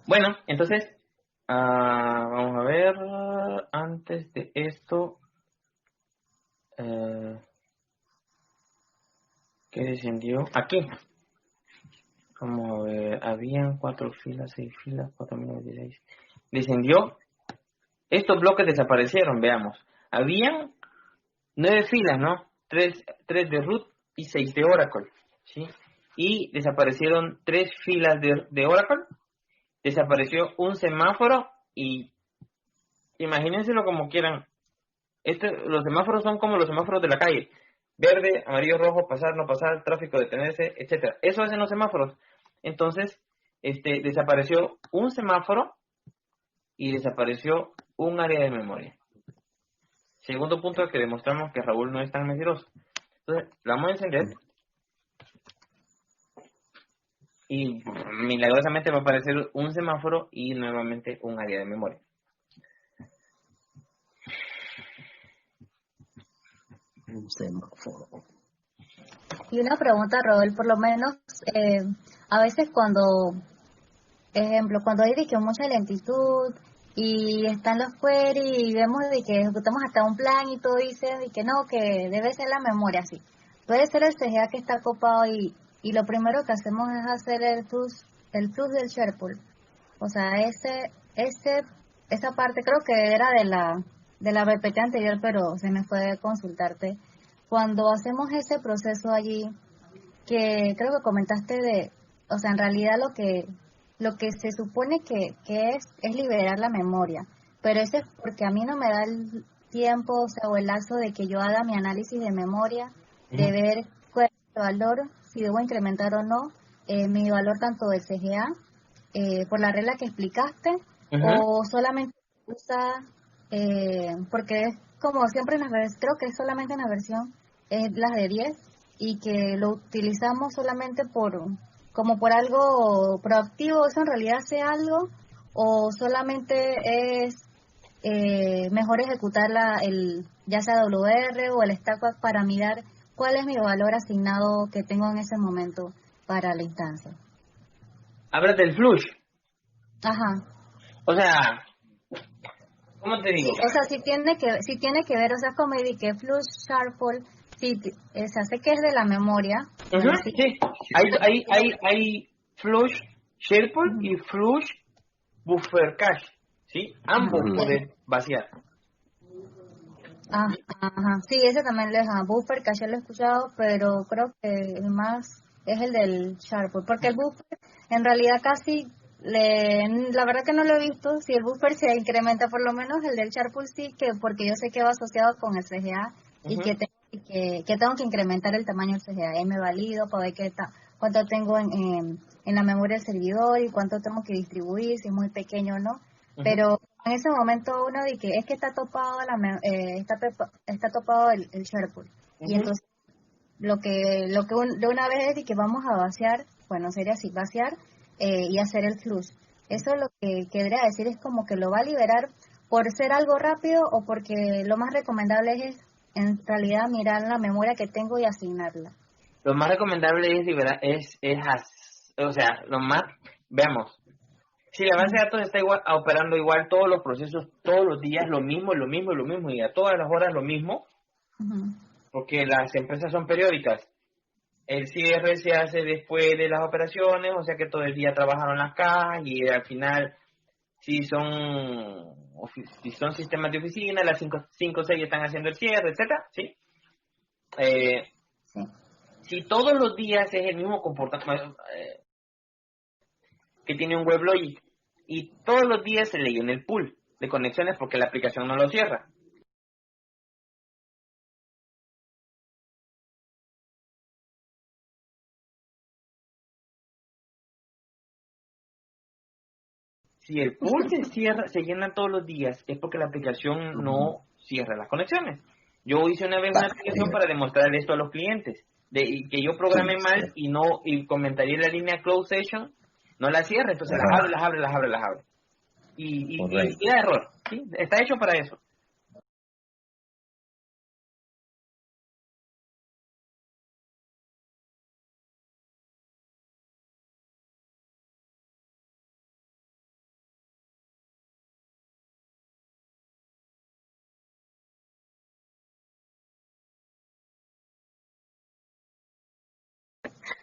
Bueno, entonces, vamos a ver, antes de esto, ¿qué descendió? Aquí, vamos a ver, habían 4 filas, 6 filas, 4016. Descendió, estos bloques desaparecieron, veamos. Habían 9 filas, ¿no? 3 de root y 6 de Oracle, ¿sí? Y desaparecieron 3 filas de Oracle, desapareció un semáforo y imagínenselo como quieran. Los semáforos son como los semáforos de la calle. Verde, amarillo, rojo, pasar, no pasar, tráfico, detenerse, etcétera. Eso hacen los semáforos. Entonces, desapareció un semáforo y desapareció un área de memoria. Segundo punto que demostramos que Raúl no es tan mentiroso. Entonces, la vamos a encender y milagrosamente va a aparecer un semáforo y nuevamente un área de memoria. Un semáforo. Y una pregunta, Raúl, por lo menos, a veces cuando hay de que mucha lentitud y están los queries y vemos de que ejecutamos hasta un plan y todo dice de que no, que debe ser la memoria, así. Puede ser el CGA que está copado y lo primero que hacemos es hacer el flux del SharePoint. O sea, esa parte creo que era de la BPT anterior, pero se me fue consultarte. Cuando hacemos ese proceso allí, que creo que comentaste o sea, en realidad lo que se supone que es liberar la memoria, pero eso es porque a mí no me da el tiempo, o sea, o el lazo de que yo haga mi análisis de memoria, de ver cuál es el valor, si debo incrementar o no, mi valor tanto del CGA, por la regla que explicaste, o solamente usa, porque es como siempre creo que es solamente en la versión, es las de 10, y que lo utilizamos solamente como por algo proactivo, eso en realidad hace algo, o solamente es mejor ejecutar ya sea WR o el stack para mirar cuál es mi valor asignado que tengo en ese momento para la instancia. Hablas del flush. Ajá. O sea, ¿cómo te digo? O sea, sí tiene que ver, o sea, como que Flush SharePoint, sí, o sea, sé que es de la memoria. Bueno, sí. Sí, hay flush SharePoint y flush buffer cache, ¿sí? Ambos pueden vaciar. Ajá, sí, ese también buffer, que ayer lo he escuchado, pero creo que el más es el del SharePoint, porque el buffer en realidad la verdad que no lo he visto, si el buffer se incrementa, por lo menos el del SharePoint sí, porque yo sé que va asociado con el CGA y que tengo que incrementar el tamaño del CGA, me valido para ver cuánto tengo en la memoria del servidor y cuánto tengo que distribuir, si es muy pequeño o no, pero en ese momento uno dice que es que está topado está topado el SharePoint, y entonces lo que de una vez es que vamos a vaciar, bueno, sería así, vaciar y hacer el flush. Eso lo que querría decir es como que lo va a liberar por ser algo rápido, o porque lo más recomendable es en realidad mirar la memoria que tengo y asignarla. Lo más recomendable es liberar, o sea, veamos, Si la base de datos está igual, operando igual todos los procesos, todos los días, lo mismo, y a todas las horas lo mismo, porque las empresas son periódicas. El cierre se hace después de las operaciones, o sea que todo el día trabajaron las cajas y al final, si son sistemas de oficina, las 5 o 6 están haciendo el cierre, etcétera, ¿sí? Sí. Si todos los días es el mismo comportamiento que tiene un WebLogic y todos los días se le llena el pool de conexiones porque la aplicación no lo cierra. Si el pool se cierra, se llena todos los días, es porque la aplicación no cierra las conexiones. Yo hice una vez una aplicación para demostrar esto a los clientes, de que yo programé mal y comentaría la línea close session, no la cierra, entonces las abre. Y da error, ¿sí? Está hecho para eso.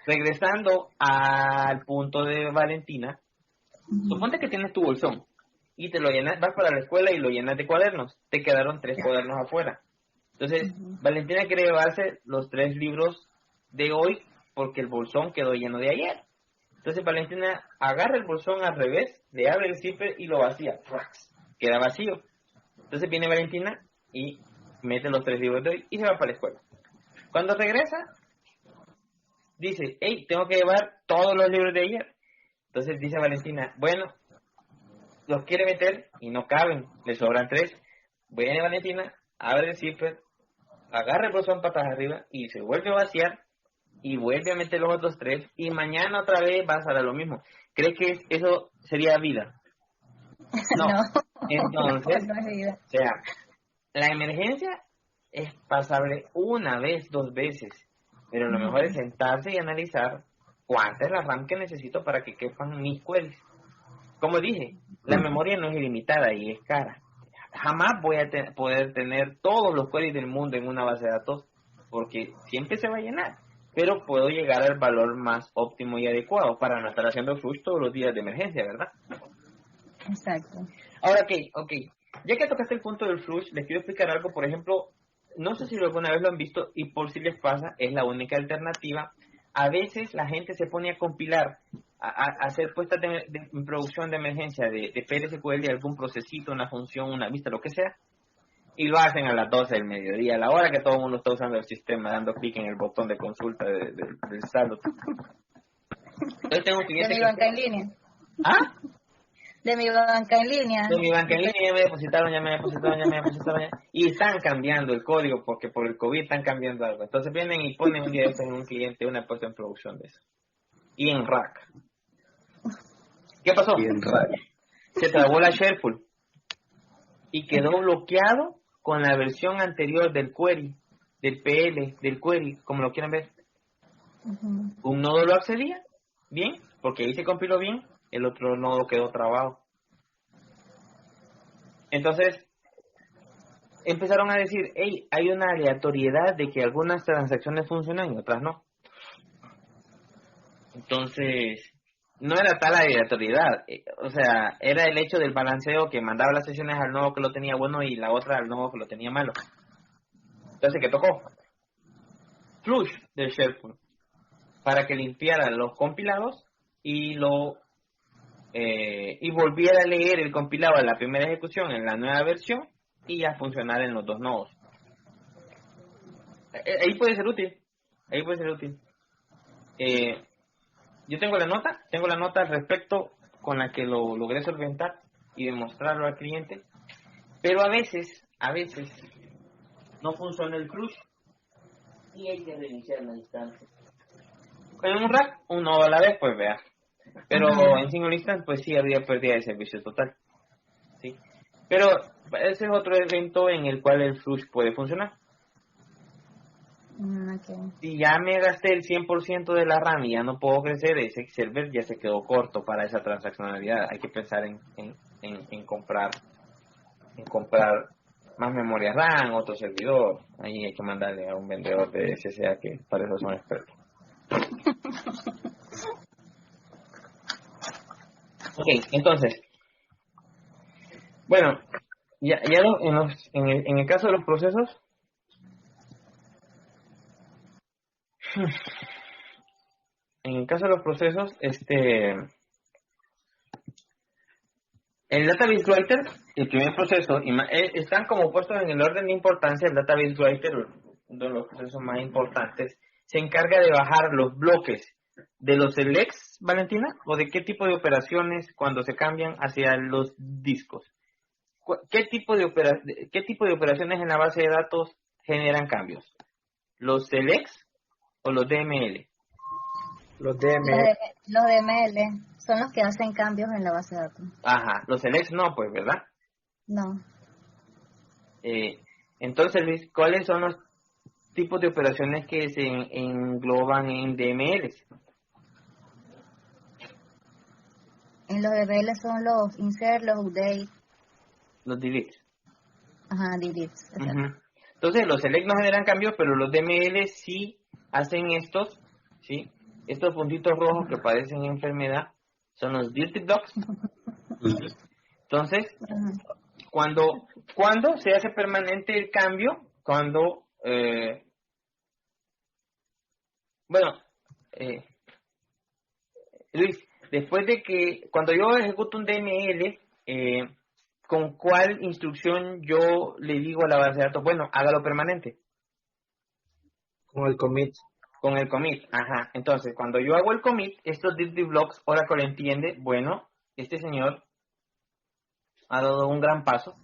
Regresando al punto de Valentina, suponte que tienes tu bolsón y te lo llenas, vas para la escuela y lo llenas de cuadernos. Te quedaron 3 cuadernos afuera. Entonces, Valentina quiere llevarse los 3 libros de hoy porque el bolsón quedó lleno de ayer. Entonces, Valentina agarra el bolsón al revés, le abre el zipper y lo vacía. Queda vacío. Entonces viene Valentina y mete los 3 libros de hoy y se va para la escuela. Cuando regresa, dice, hey, tengo que llevar todos los libros de ayer. Entonces dice Valentina, bueno, los quiere meter y no caben, le sobran 3. Viene Valentina, abre el zipper, agarra el bolsón patas arriba y se vuelve a vaciar y vuelve a meter los otros 3 y mañana otra vez va a hacer lo mismo. ¿Crees que eso sería vida? No. Entonces, no es vida. O sea, la emergencia es pasable una vez, 2 veces, pero lo mejor es sentarse y analizar cuánta es la RAM que necesito para que quepan mis queries. Como dije, la memoria no es ilimitada y es cara. Jamás voy a poder tener todos los queries del mundo en una base de datos porque siempre se va a llenar. Pero puedo llegar al valor más óptimo y adecuado para no estar haciendo flush todos los días de emergencia, ¿verdad? Exacto. Ahora, ok. Ya que tocaste el punto del flush, les quiero explicar algo. Por ejemplo, no sé si alguna vez lo han visto y por si les pasa, es la única alternativa. A veces la gente se pone a compilar, a hacer puestas en producción de emergencia de PLSQL de algún procesito, una función, una vista, lo que sea, y lo hacen a las 12 del mediodía, a la hora que todo el mundo está usando el sistema, dando clic en el botón de consulta del saldo. Entonces tengo un cliente de mi banca en línea. ¿Ah? De mi banca en línea. De mi banca en línea ya me depositaron. Y están cambiando el código porque por el COVID están cambiando algo. Entonces vienen y ponen un día de esto en un cliente, una puesta en producción de eso. Y en rack. ¿Qué pasó? Y en rack. Se trabó la SharePool. Y quedó bloqueado con la versión anterior del query, del PL, del query, como lo quieran ver. Un nodo lo accedía, bien, porque ahí se compiló bien, el otro nodo quedó trabado. Entonces, empezaron a decir, hey, hay una aleatoriedad de que algunas transacciones funcionan y otras no. Entonces, no era tal aleatoriedad, o sea, era el hecho del balanceo que mandaba las sesiones al nodo que lo tenía bueno y la otra al nodo que lo tenía malo. Entonces, ¿qué tocó? Flush del SharePoint para que limpiara los compilados y y volviera a leer el compilado de la primera ejecución en la nueva versión y a funcionar en los 2 nodos. Ahí puede ser útil. Yo tengo la nota al respecto con la que lo logré solventar y demostrarlo al cliente, pero a veces no funciona el crush y hay que reiniciar la instancia. En un rack, un nodo a la vez, pues vea. Pero en single instance, pues sí habría pérdida de servicio total. ¿Sí? Pero ese es otro evento en el cual el flush puede funcionar. Ok. Si ya me gasté el 100% de la RAM y ya no puedo crecer, ese server ya se quedó corto para esa transaccionalidad. Hay que pensar en comprar más memoria RAM, otro servidor. Ahí hay que mandarle a un vendedor de SSA que para eso son expertos. Ok, entonces, bueno, en el caso de los procesos, en el caso de los procesos, el database writer, el primer proceso, están como puestos en el orden de importancia. El database writer, uno de los procesos más importantes, se encarga de bajar los bloques de los selects, Valentina, o de qué tipo de operaciones cuando se cambian hacia los discos. ¿Qué tipo de operaciones en la base de datos generan cambios? ¿Los selects o los DML? Los DM. Los DML son los que hacen cambios en la base de datos. Ajá, los selects no, pues, ¿verdad? No. Entonces, Luis, ¿cuáles son los tipos de operaciones que se engloban en DMLs? En los DML son los insert, los update, Los deletes. ajá, deletes. Ujú. Entonces, los select no generan cambios, pero los DML sí hacen estos, ¿sí? Estos puntitos rojos que parecen enfermedad son los dirty blocks. Entonces, Ajá. cuando se hace permanente el cambio, Luis, después de que, cuando yo ejecuto un DML, ¿con cuál instrucción yo le digo a la base de datos, bueno, hágalo permanente? Con el commit. Con el commit, ajá. Entonces, cuando yo hago el commit, estos dirty blocks, Oracle entiende, bueno, este señor ha dado un gran paso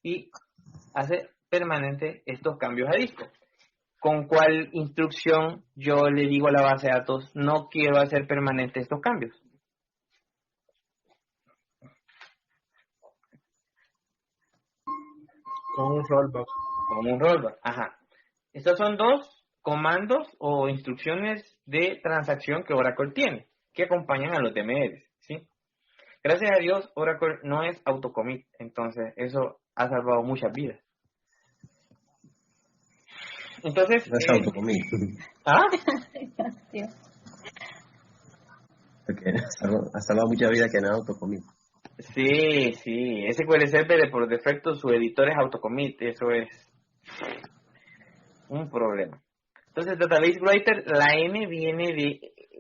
y hace permanente estos cambios a disco. ¿Con cuál instrucción yo le digo a la base de datos, no quiero hacer permanente estos cambios? Con un rollback. Con un rollback, ajá. Estos son dos comandos o instrucciones de transacción que Oracle tiene, que acompañan a los DMLs, ¿sí? Gracias a Dios, Oracle no es autocommit, entonces eso ha salvado muchas vidas. Entonces, No es autocommit. ¿ah? Sí. Porque ha salvado mucha vida que no es autocommit. Sí, SQL Server por defecto su editor es autocommit, eso es un problema. Entonces, Database Writer, la N viene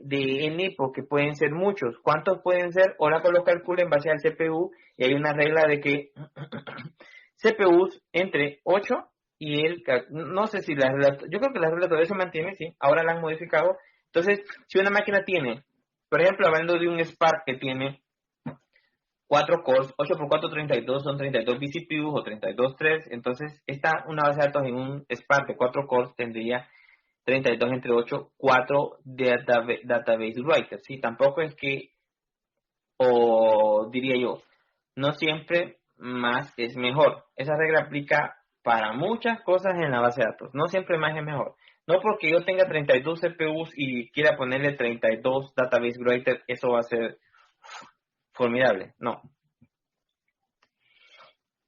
de N porque pueden ser muchos. ¿Cuántos pueden ser? Oracle los calcula en base al CPU y hay una regla de que CPUs entre 8 y no sé si la regla, yo creo que la regla todavía se mantiene, sí, ahora la han modificado. Entonces, si una máquina tiene, por ejemplo, hablando de un Spark que tiene 4 cores, 8 por 4, 32, son 32 vCPUs o 32 threads, entonces una base de datos en un Spark de 4 cores tendría 32 entre 8, 4 database writers, ¿sí? Tampoco es que, o diría yo, no siempre más es mejor. Esa regla aplica para muchas cosas en la base de datos, no siempre más es mejor. No porque yo tenga 32 CPUs y quiera ponerle 32 database writers, eso va a ser formidable, no.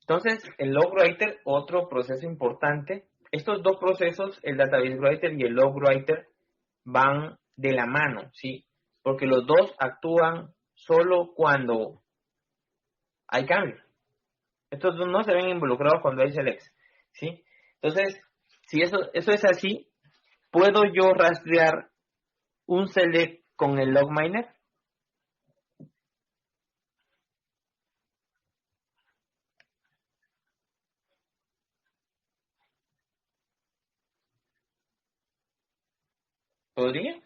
Entonces, el log writer, otro proceso importante. Estos dos procesos, el database writer y el log writer, van de la mano, ¿sí? Porque los dos actúan solo cuando hay cambios. Estos dos no se ven involucrados cuando hay selects, ¿sí? Entonces, si eso es así, ¿puedo yo rastrear un select con el log miner? ¿Podría?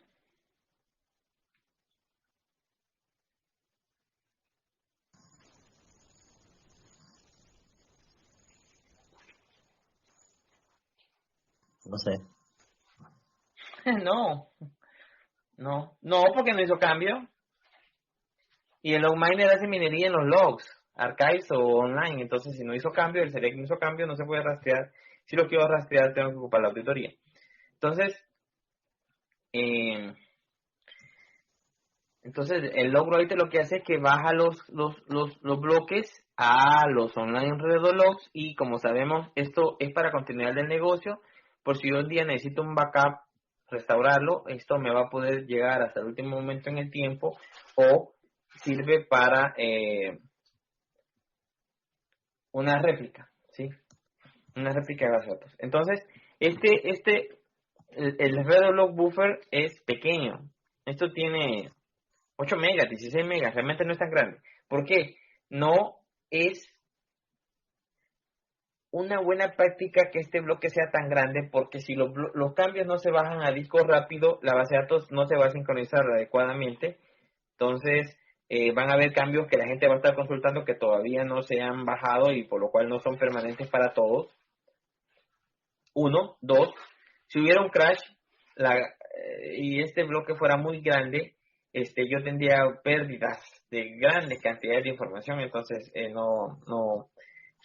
No sé. No, porque no hizo cambio. Y el log miner hace minería en los logs, archives o online. Entonces, si no hizo cambio, el select no hizo cambio, no se puede rastrear. Si lo quiero rastrear, tengo que ocupar la auditoría. Entonces, eh, el log writer lo que hace es que baja los bloques a los online redo-logs, y como sabemos, esto es para continuidad del negocio. Por si un día necesito un backup, restaurarlo, esto me va a poder llegar hasta el último momento en el tiempo, o sirve para una réplica, ¿sí? Una réplica de base de datos. Entonces, el redo-log buffer es pequeño. Esto tiene 8 megas, 16 megas, realmente no es tan grande. ¿Por qué? No es una buena práctica que este bloque sea tan grande, porque si los cambios no se bajan a disco rápido, la base de datos no se va a sincronizar adecuadamente. Entonces, van a haber cambios que la gente va a estar consultando que todavía no se han bajado y por lo cual no son permanentes para todos. Uno, dos, si hubiera un crash y este bloque fuera muy grande, yo tendría pérdidas de grandes cantidades de información, entonces eso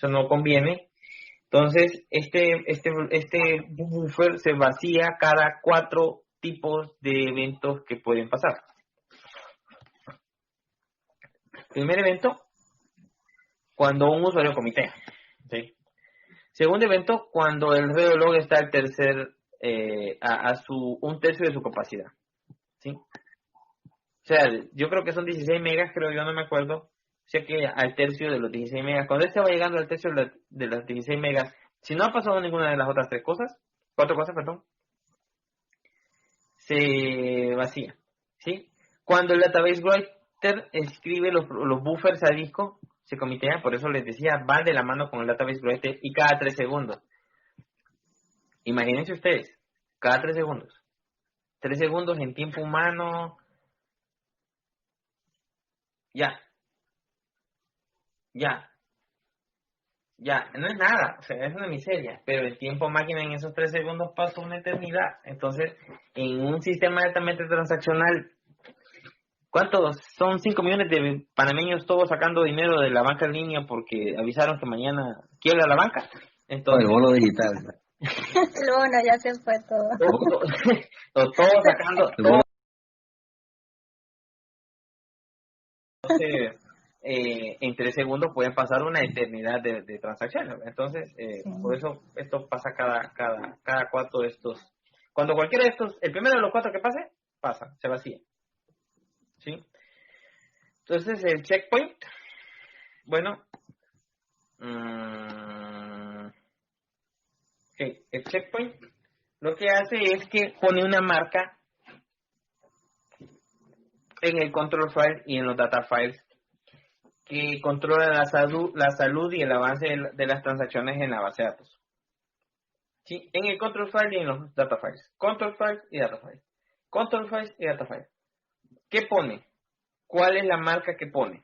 no conviene. Entonces, este buffer se vacía cada 4 tipos de eventos que pueden pasar. Primer evento, cuando un usuario comitea, ¿sí? Segundo evento, cuando el redo-log está al un tercio de su capacidad, ¿sí? O sea, yo creo que son 16 megas, creo yo, no me acuerdo. O sea que al tercio de los 16 megas. Cuando este va llegando al tercio de las 16 megas, si no ha pasado ninguna de las otras 4 cosas, perdón, se vacía, ¿sí? Cuando el database writer escribe los buffers a disco, se comitea, por eso les decía, va de la mano con el database writer, y cada 3 segundos. Imagínense ustedes, cada 3 segundos. 3 segundos en tiempo humano, ya, no es nada, o sea, es una miseria, pero el tiempo máquina en esos 3 segundos pasó una eternidad. Entonces, en un sistema altamente transaccional, ¿cuántos? Son 5 millones de panameños todos sacando dinero de la banca en línea porque avisaron que mañana quiebra la banca. Entonces, El bono digital. Bueno, ya se fue todo. todos sacando, El bono entonces, en 3 segundos pueden pasar una eternidad de transacciones. Entonces, por eso esto pasa cada 4 de estos. Cuando cualquiera de estos, el primero de los 4 que pasa, se vacía, ¿sí? Entonces, el checkpoint, bueno, el checkpoint lo que hace es que pone una marca en el control file y en los data files que controla la salud y el avance de las transacciones en la base de datos. ¿Sí? En el control file y en los data files. Control files y data files. Control files y data files. ¿Qué pone? ¿Cuál es la marca que pone?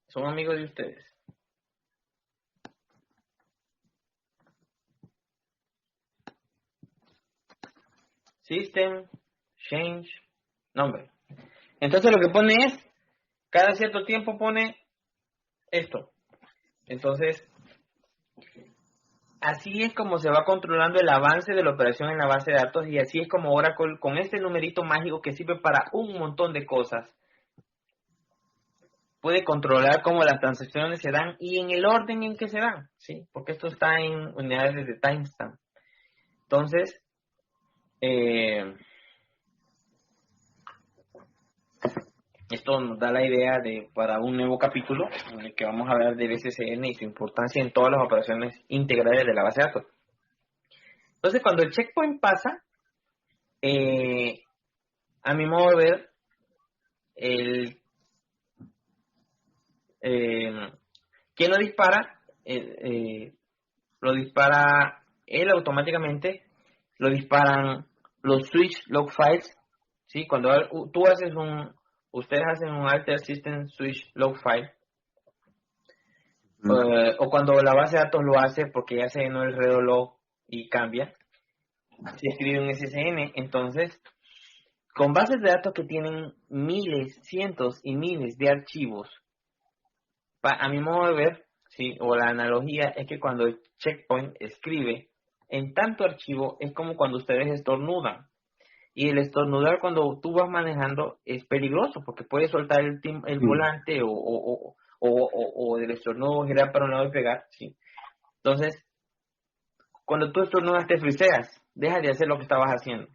Son amigos de ustedes. System, change, nombre. Entonces lo que pone es, cada cierto tiempo pone esto. Entonces, así es como se va controlando el avance de la operación en la base de datos, y así es como Oracle, con este numerito mágico que sirve para un montón de cosas, puede controlar cómo las transacciones se dan y en el orden en que se dan, ¿sí? Porque esto está en unidades de timestamp. Entonces, esto nos da la idea para un nuevo capítulo en el que vamos a hablar del SCN y su importancia en todas las operaciones integrales de la base de datos. Entonces, cuando el checkpoint pasa, a mi modo de ver, ¿quién lo dispara? Lo dispara él automáticamente, lo disparan los switch log files, ¿sí? Cuando ustedes hacen un alter system switch log file, o cuando la base de datos lo hace porque ya se llenó el redo log y cambia, se escribe un SSN. Entonces, con bases de datos que tienen miles, cientos y miles de archivos, a mi modo de ver, sí, o la analogía es que cuando el checkpoint escribe en tanto archivo es como cuando ustedes estornudan. Y el estornudar cuando tú vas manejando es peligroso porque puedes soltar el volante o el estornudo girar para un lado y pegar, ¿sí? Entonces, cuando tú estornudas te friseas, dejas de hacer lo que estabas haciendo.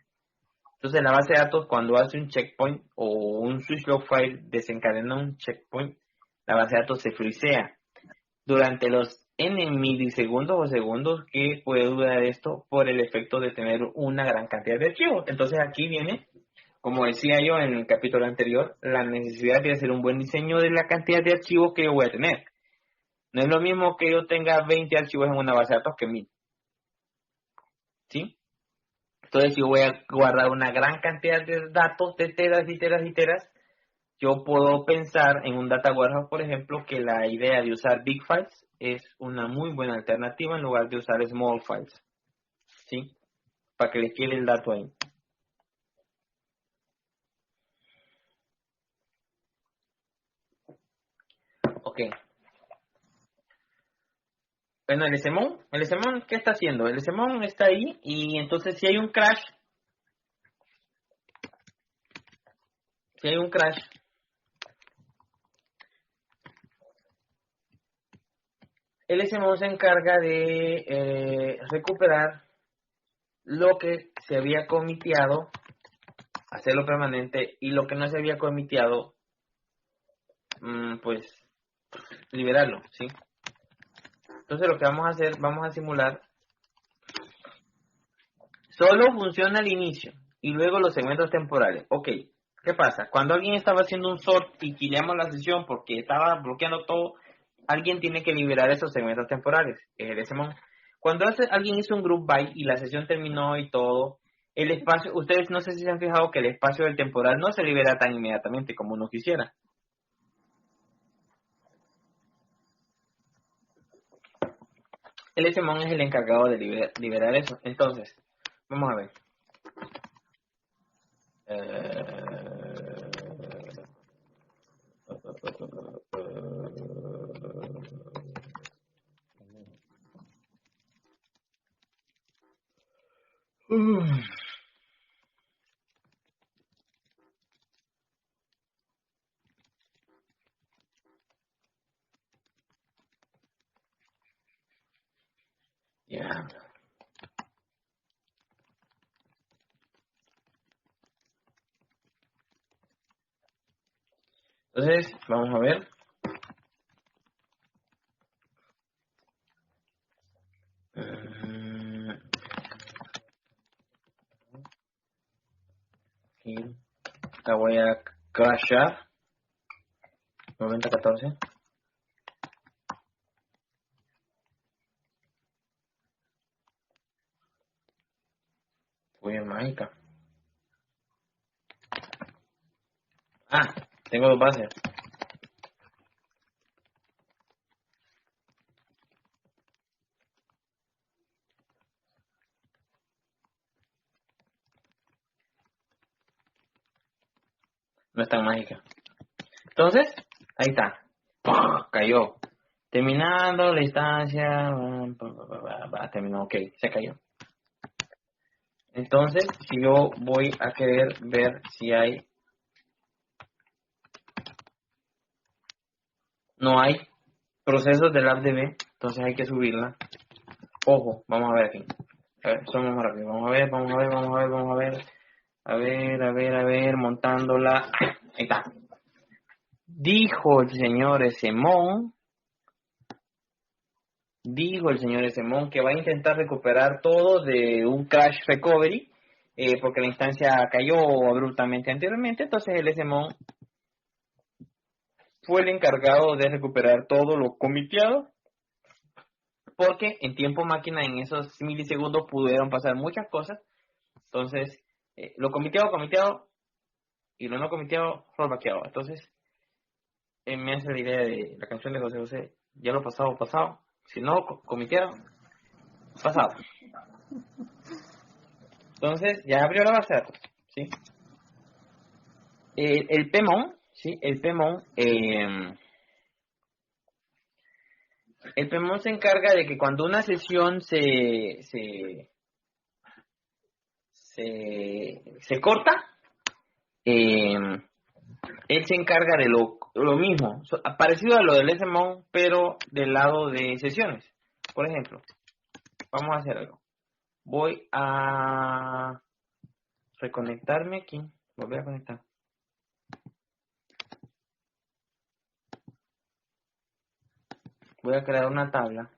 Entonces, la base de datos, cuando hace un checkpoint o un switch log file desencadena un checkpoint, la base de datos se frisea durante los n milisegundos o segundos que puede durar esto por el efecto de tener una gran cantidad de archivos. Entonces, aquí viene, como decía yo en el capítulo anterior, la necesidad de hacer un buen diseño de la cantidad de archivos que yo voy a tener. No es lo mismo que yo tenga 20 archivos en una base de datos que 1000. ¿Sí? Entonces, si yo voy a guardar una gran cantidad de datos de teras y teras y teras, yo puedo pensar en un data warehouse, por ejemplo, que la idea de usar big files es una muy buena alternativa en lugar de usar small files. ¿Sí? Para que le quede el dato ahí. Ok. Bueno, el SMON, ¿qué está haciendo? El SMON está ahí y entonces si hay un crash, el SMON se encarga de recuperar lo que se había comiteado, hacerlo permanente, y lo que no se había comiteado, pues liberarlo, ¿sí? Entonces lo que vamos a hacer, vamos a simular, solo funciona al inicio y luego los segmentos temporales. Ok, ¿qué pasa? Cuando alguien estaba haciendo un sort y quitamos la sesión porque estaba bloqueando todo, alguien tiene que liberar esos segmentos temporales, que es el SMON. Cuando alguien hizo un group by y la sesión terminó y todo, el espacio, ustedes no sé si se han fijado que el espacio del temporal no se libera tan inmediatamente como uno quisiera. El SMON es el encargado de liberar eso. Entonces, vamos a ver. Ya. Entonces, vamos a ver. Aquí la voy a crashar. 9014. Voy en mágica. Ah, tengo dos bases. No es tan mágica. Entonces, ahí está. ¡Pah! Cayó. Terminando la instancia. Terminó. Ok, se cayó. Entonces, si yo voy a querer ver si hay... No hay procesos del AppDB, entonces hay que subirla. Ojo, vamos a ver aquí. A ver, somos más rápido. Vamos a ver. A ver, montándola. Ahí está. Dijo el señor Semón que va a intentar recuperar todo de un crash recovery, porque la instancia cayó abruptamente anteriormente. Entonces el Semón fue el encargado de recuperar todo lo comiteado, porque en tiempo máquina en esos milisegundos pudieron pasar muchas cosas. Entonces, lo comiteado y lo no comiteado, rollbackeado. Entonces, me hace la idea de la canción de José José, ya lo pasado. Si no comitearon, pasado. Entonces, ya abrió la base de datos, ¿sí? El PMON, ¿sí? El PMON El PMON se encarga de que cuando una sesión se corta, eh, él se encarga de lo mismo, parecido a lo del SMON, pero del lado de sesiones. Por ejemplo, vamos a hacer algo. Voy a reconectarme aquí, volver a conectar. Voy a crear una tabla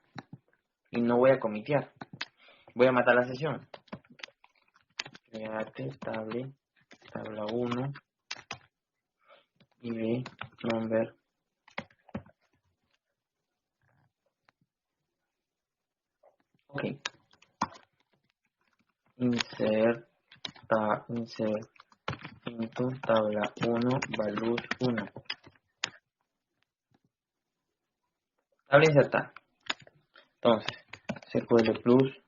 y no voy a comitear. Voy a matar la sesión. Create tabla 1 y number. Ok. Insert into tabla 1 values 1. Tabla insertar. Entonces, SQL Plus,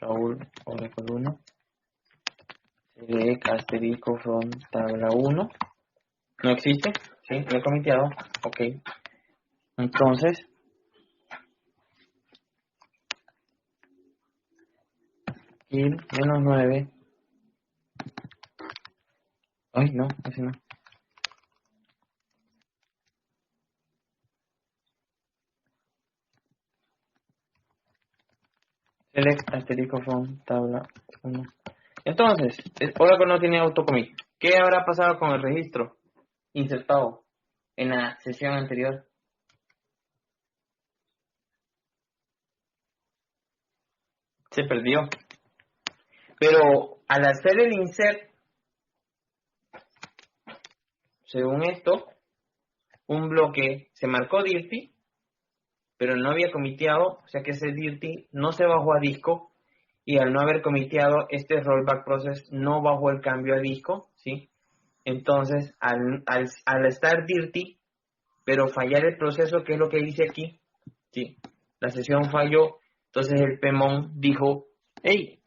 Raúl Oracle 1, select asterisco from tabla 1. No existe, sí, lo he comiteado. Ok. Entonces, ir menos 9. Ay, no, ese no. Select asterisco from tabla 1. Entonces, Oracle no tiene autocommit. ¿Qué habrá pasado con el registro insertado en la sesión anterior? Se perdió. Pero al hacer el insert, según esto, un bloque se marcó dirty, pero no había comiteado, o sea que ese dirty no se bajó a disco, y al no haber comiteado, este rollback process no bajó el cambio a disco, ¿sí? Entonces, al estar dirty, pero fallar el proceso, que es lo que dice aquí, ¿sí? La sesión falló, entonces el PMON dijo, hey,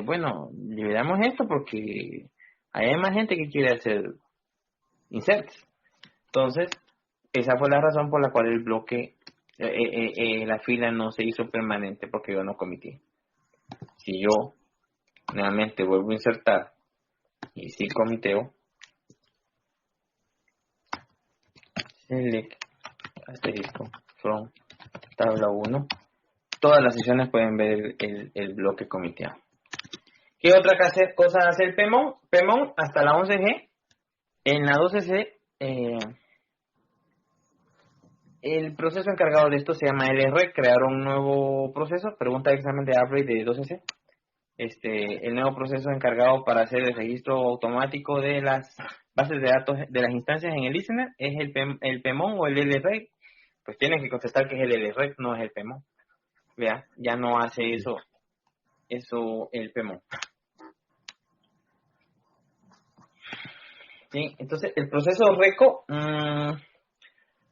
bueno, liberamos esto porque hay más gente que quiere hacer inserts. Entonces, esa fue la razón por la cual el bloque, la fila no se hizo permanente porque yo no comití. Si yo nuevamente vuelvo a insertar y si comiteo, select asterisco from tabla 1, todas las sesiones pueden ver el bloque comiteado. ¿Qué otra cosa hace el PMON? PMON hasta la 11G. En la 12C, el proceso encargado de esto se llama LR, crearon un nuevo proceso, pregunta de examen de upgrade de 12C. El nuevo proceso encargado para hacer el registro automático de las bases de datos de las instancias en el listener es el PMON o el LR. Pues tienen que contestar que es el LR, no es el PMON. Vea, ya no hace eso el PMON. Sí, entonces el proceso RECO,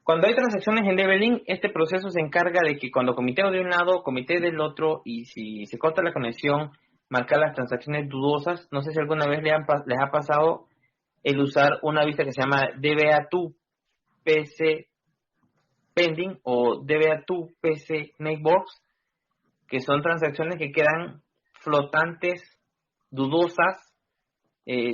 cuando hay transacciones en Leveling, este proceso se encarga de que cuando comiteo de un lado, comité del otro, y si se corta la conexión, marcar las transacciones dudosas. No sé si alguna vez les ha pasado el usar una vista que se llama DBA2 PC Pending o DBA2 PC Networks, que son transacciones que quedan flotantes, dudosas,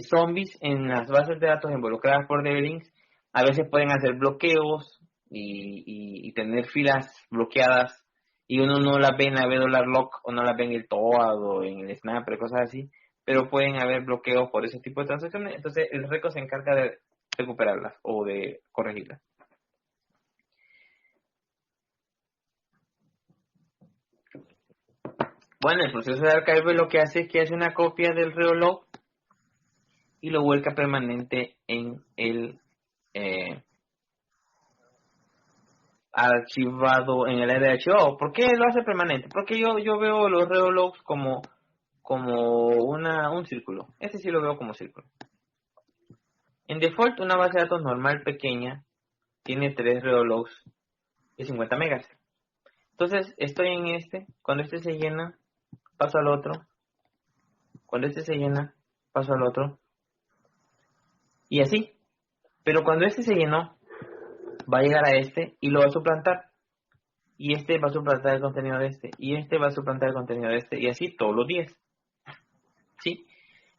zombies en las bases de datos involucradas por Levelings. A veces pueden hacer bloqueos y tener filas bloqueadas y uno no las ve en la $lock o no las ve en el TOAD o en el Snapper, cosas así, pero pueden haber bloqueos por ese tipo de transacciones. Entonces el RECO se encarga de recuperarlas o de corregirlas. Bueno, el proceso de archive lo que hace es que hace una copia del reolog y lo vuelca permanente en el archivado, en el área de archivado. ¿Por qué lo hace permanente? Porque yo veo los reologs como un círculo. Este sí lo veo como círculo. En default, una base de datos normal pequeña tiene 3 reologs de 50 megas. Entonces, estoy en cuando este se llena, paso al otro. Cuando este se llena, paso al otro. Y así. Pero cuando este se llenó, va a llegar a y lo va a suplantar. y este va a suplantar el contenido de este, y este va a suplantar el contenido de este, y así todos los 10. ¿Sí?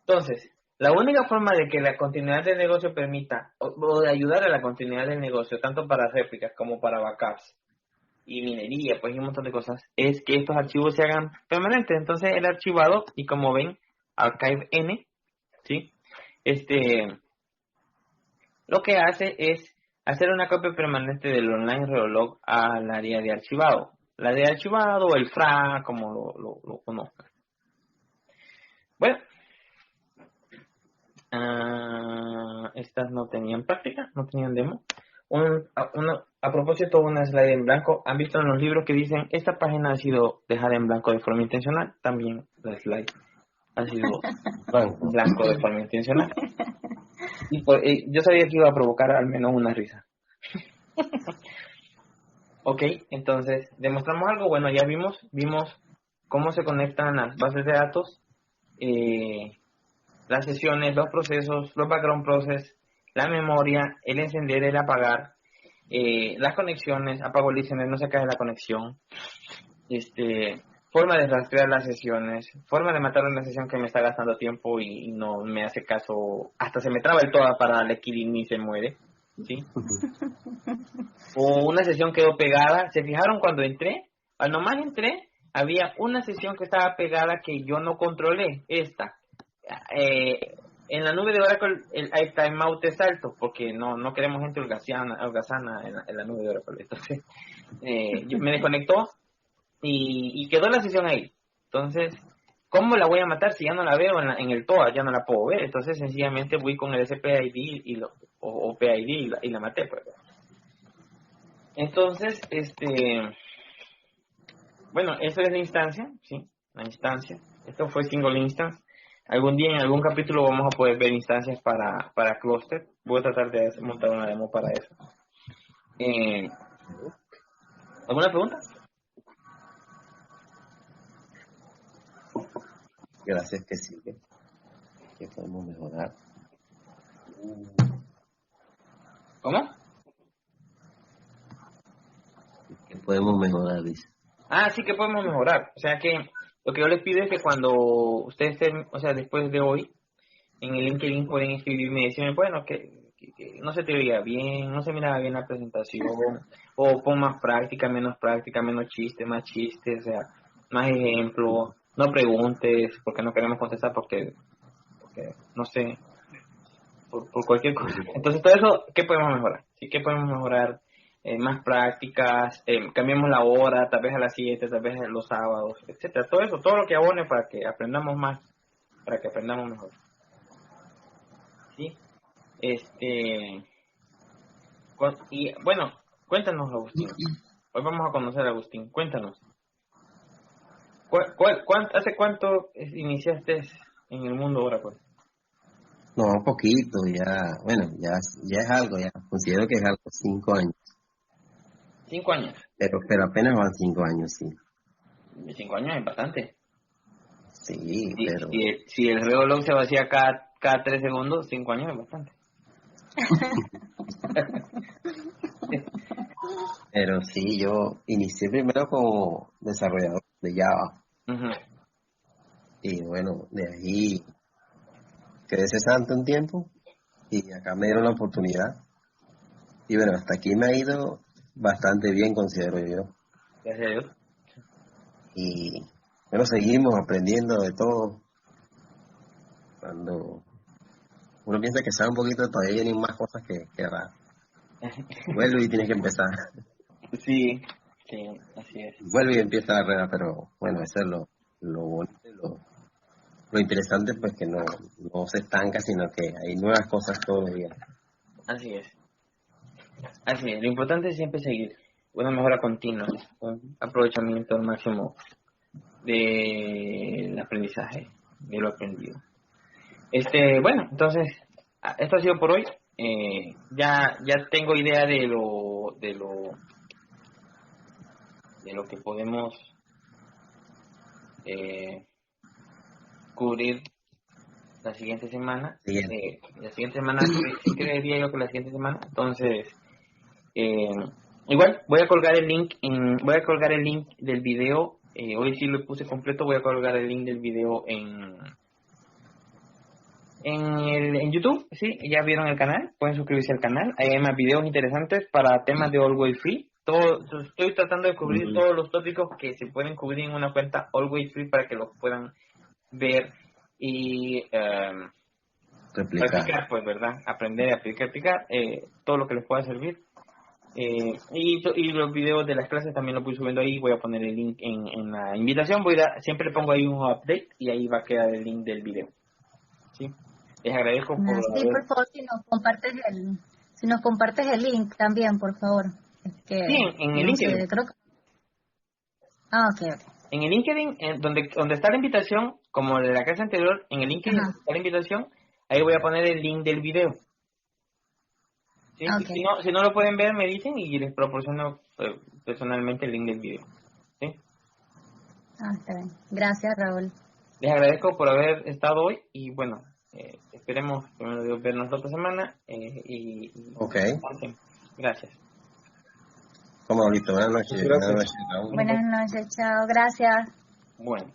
Entonces, la única forma de que la continuidad del negocio permita, o de ayudar a la continuidad del negocio, tanto para réplicas como para backups y minería, pues y un montón de cosas, es que estos archivos se hagan permanentes. Entonces, el archivado, y como ven, archive n, ¿sí? Lo que hace es hacer una copia permanente del online reloj al área de archivado. La de archivado o el FRA, como lo conozcan. Bueno, estas no tenían práctica, no tenían demo. A propósito, una slide en blanco. ¿Han visto en los libros que dicen esta página ha sido dejada en blanco de forma intencional? También la slide ha sido blanco de forma intencional. Y yo sabía que iba a provocar al menos una risa. Ok, entonces, ¿demostramos algo? Bueno, ya vimos cómo se conectan las bases de datos, las sesiones, los procesos, los background process, la memoria, el encender, el apagar, las conexiones, apago el listener, no se cae la conexión, forma de rastrear las sesiones, forma de matar una sesión que me está gastando tiempo y no me hace caso, hasta se me traba el toda para darle killing y se muere, ¿sí? O una sesión quedó pegada. ¿Se fijaron cuando entré? Cuando más entré, había una sesión que estaba pegada que yo no controlé. En la nube de Oracle el timeout es alto porque no queremos gente holgazana en la nube de Oracle. Entonces, me desconectó y quedó la sesión ahí. Entonces, ¿cómo la voy a matar si ya no la veo en el TOA? Ya no la puedo ver. Entonces, sencillamente voy con el SPID o PID y la maté, pues. Entonces, bueno, eso es la instancia, ¿sí? La instancia. Esto fue single instance. Algún día en algún capítulo vamos a poder ver instancias para cluster. Voy a tratar de montar una demo para eso. ¿Alguna pregunta? Gracias, que sigue. Que podemos mejorar. ¿Cómo? Que podemos mejorar, dice. Sí que podemos mejorar. O sea que lo que yo les pido es que cuando ustedes estén, o sea, después de hoy, en el LinkedIn pueden escribirme y decirme, bueno, que no se te veía bien, no se miraba bien la presentación, o pon más práctica, menos chiste, más chistes, o sea, más ejemplos, no preguntes, porque no queremos contestar, porque no sé, por cualquier cosa. Entonces, todo eso, ¿qué podemos mejorar? Sí, ¿qué podemos mejorar? Más prácticas, cambiemos la hora, tal vez a las 7, tal vez los sábados, etcétera. Todo eso, todo lo que abone para que aprendamos más, para que aprendamos mejor. ¿Sí? Y bueno, cuéntanos, Agustín. Hoy vamos a conocer a Agustín. Cuéntanos. ¿Hace cuánto iniciaste en el mundo Oracle? No, un poquito, ya, bueno, ya es algo, ya considero que es algo, 5 años. 5 años. Pero apenas van 5 años, sí. 5 años es bastante. Sí, pero... Si el reloj se vacía cada 3 segundos, 5 años es bastante. Pero sí, yo inicié primero como desarrollador de Java. Uh-huh. Y bueno, de ahí quedé cesante un tiempo y acá me dieron la oportunidad. Y bueno, hasta aquí me ha ido bastante bien, considero yo. Gracias a Dios. Y bueno, seguimos aprendiendo de todo. Cuando uno piensa que sabe un poquito, todavía vienen más cosas que hará. Vuelve y tienes que empezar. Sí, así es. Vuelve y empieza la rueda, pero bueno, eso es lo bonito, lo interesante, pues que no se estanca, sino que hay nuevas cosas todos los días. Así es. Lo importante es siempre seguir una mejora continua, un aprovechamiento al máximo del aprendizaje, de lo aprendido. Bueno, entonces, esto ha sido por hoy. Ya tengo idea de lo que podemos cubrir la siguiente semana. La siguiente semana, sí creería yo que la siguiente semana. Entonces, Igual, voy a colgar el link del video. Hoy sí lo puse completo. Voy a colgar el link del video en YouTube. Sí, ya vieron el canal. Pueden suscribirse al canal. Hay más videos interesantes para temas de Always Free. Estoy tratando de cubrir Ujú. todos los tópicos que se pueden cubrir en una cuenta Always Free para que los puedan ver y Replicar. practicar, pues, ¿verdad? Aprender, aplicar, todo lo que les pueda servir. Y los videos de las clases también los voy subiendo ahí. Voy a poner el link en la invitación. Siempre le pongo ahí un update y ahí va a quedar el link del video. ¿Sí? Les agradezco por Sí, haber. por favor, si nos compartes el link también, por favor. Es que, Sí, en el no sé, LinkedIn. creo que... Ah, ok, ok. En el LinkedIn, donde está la invitación, como de la clase anterior, en el LinkedIn Ajá, donde está la invitación, ahí voy a poner el link del video. ¿Sí? ok. Si no lo pueden ver, me dicen y les proporciono personalmente el link del video. ¿Sí? Está bien. Gracias, Raúl. Les agradezco por haber estado hoy y bueno, esperemos primero Dios, vernos la otra semana Ok. gracias. Como listo. Buenas noches. Buenas Gracias. noches, Raúl. Buenas noches, chao. Gracias. Bueno.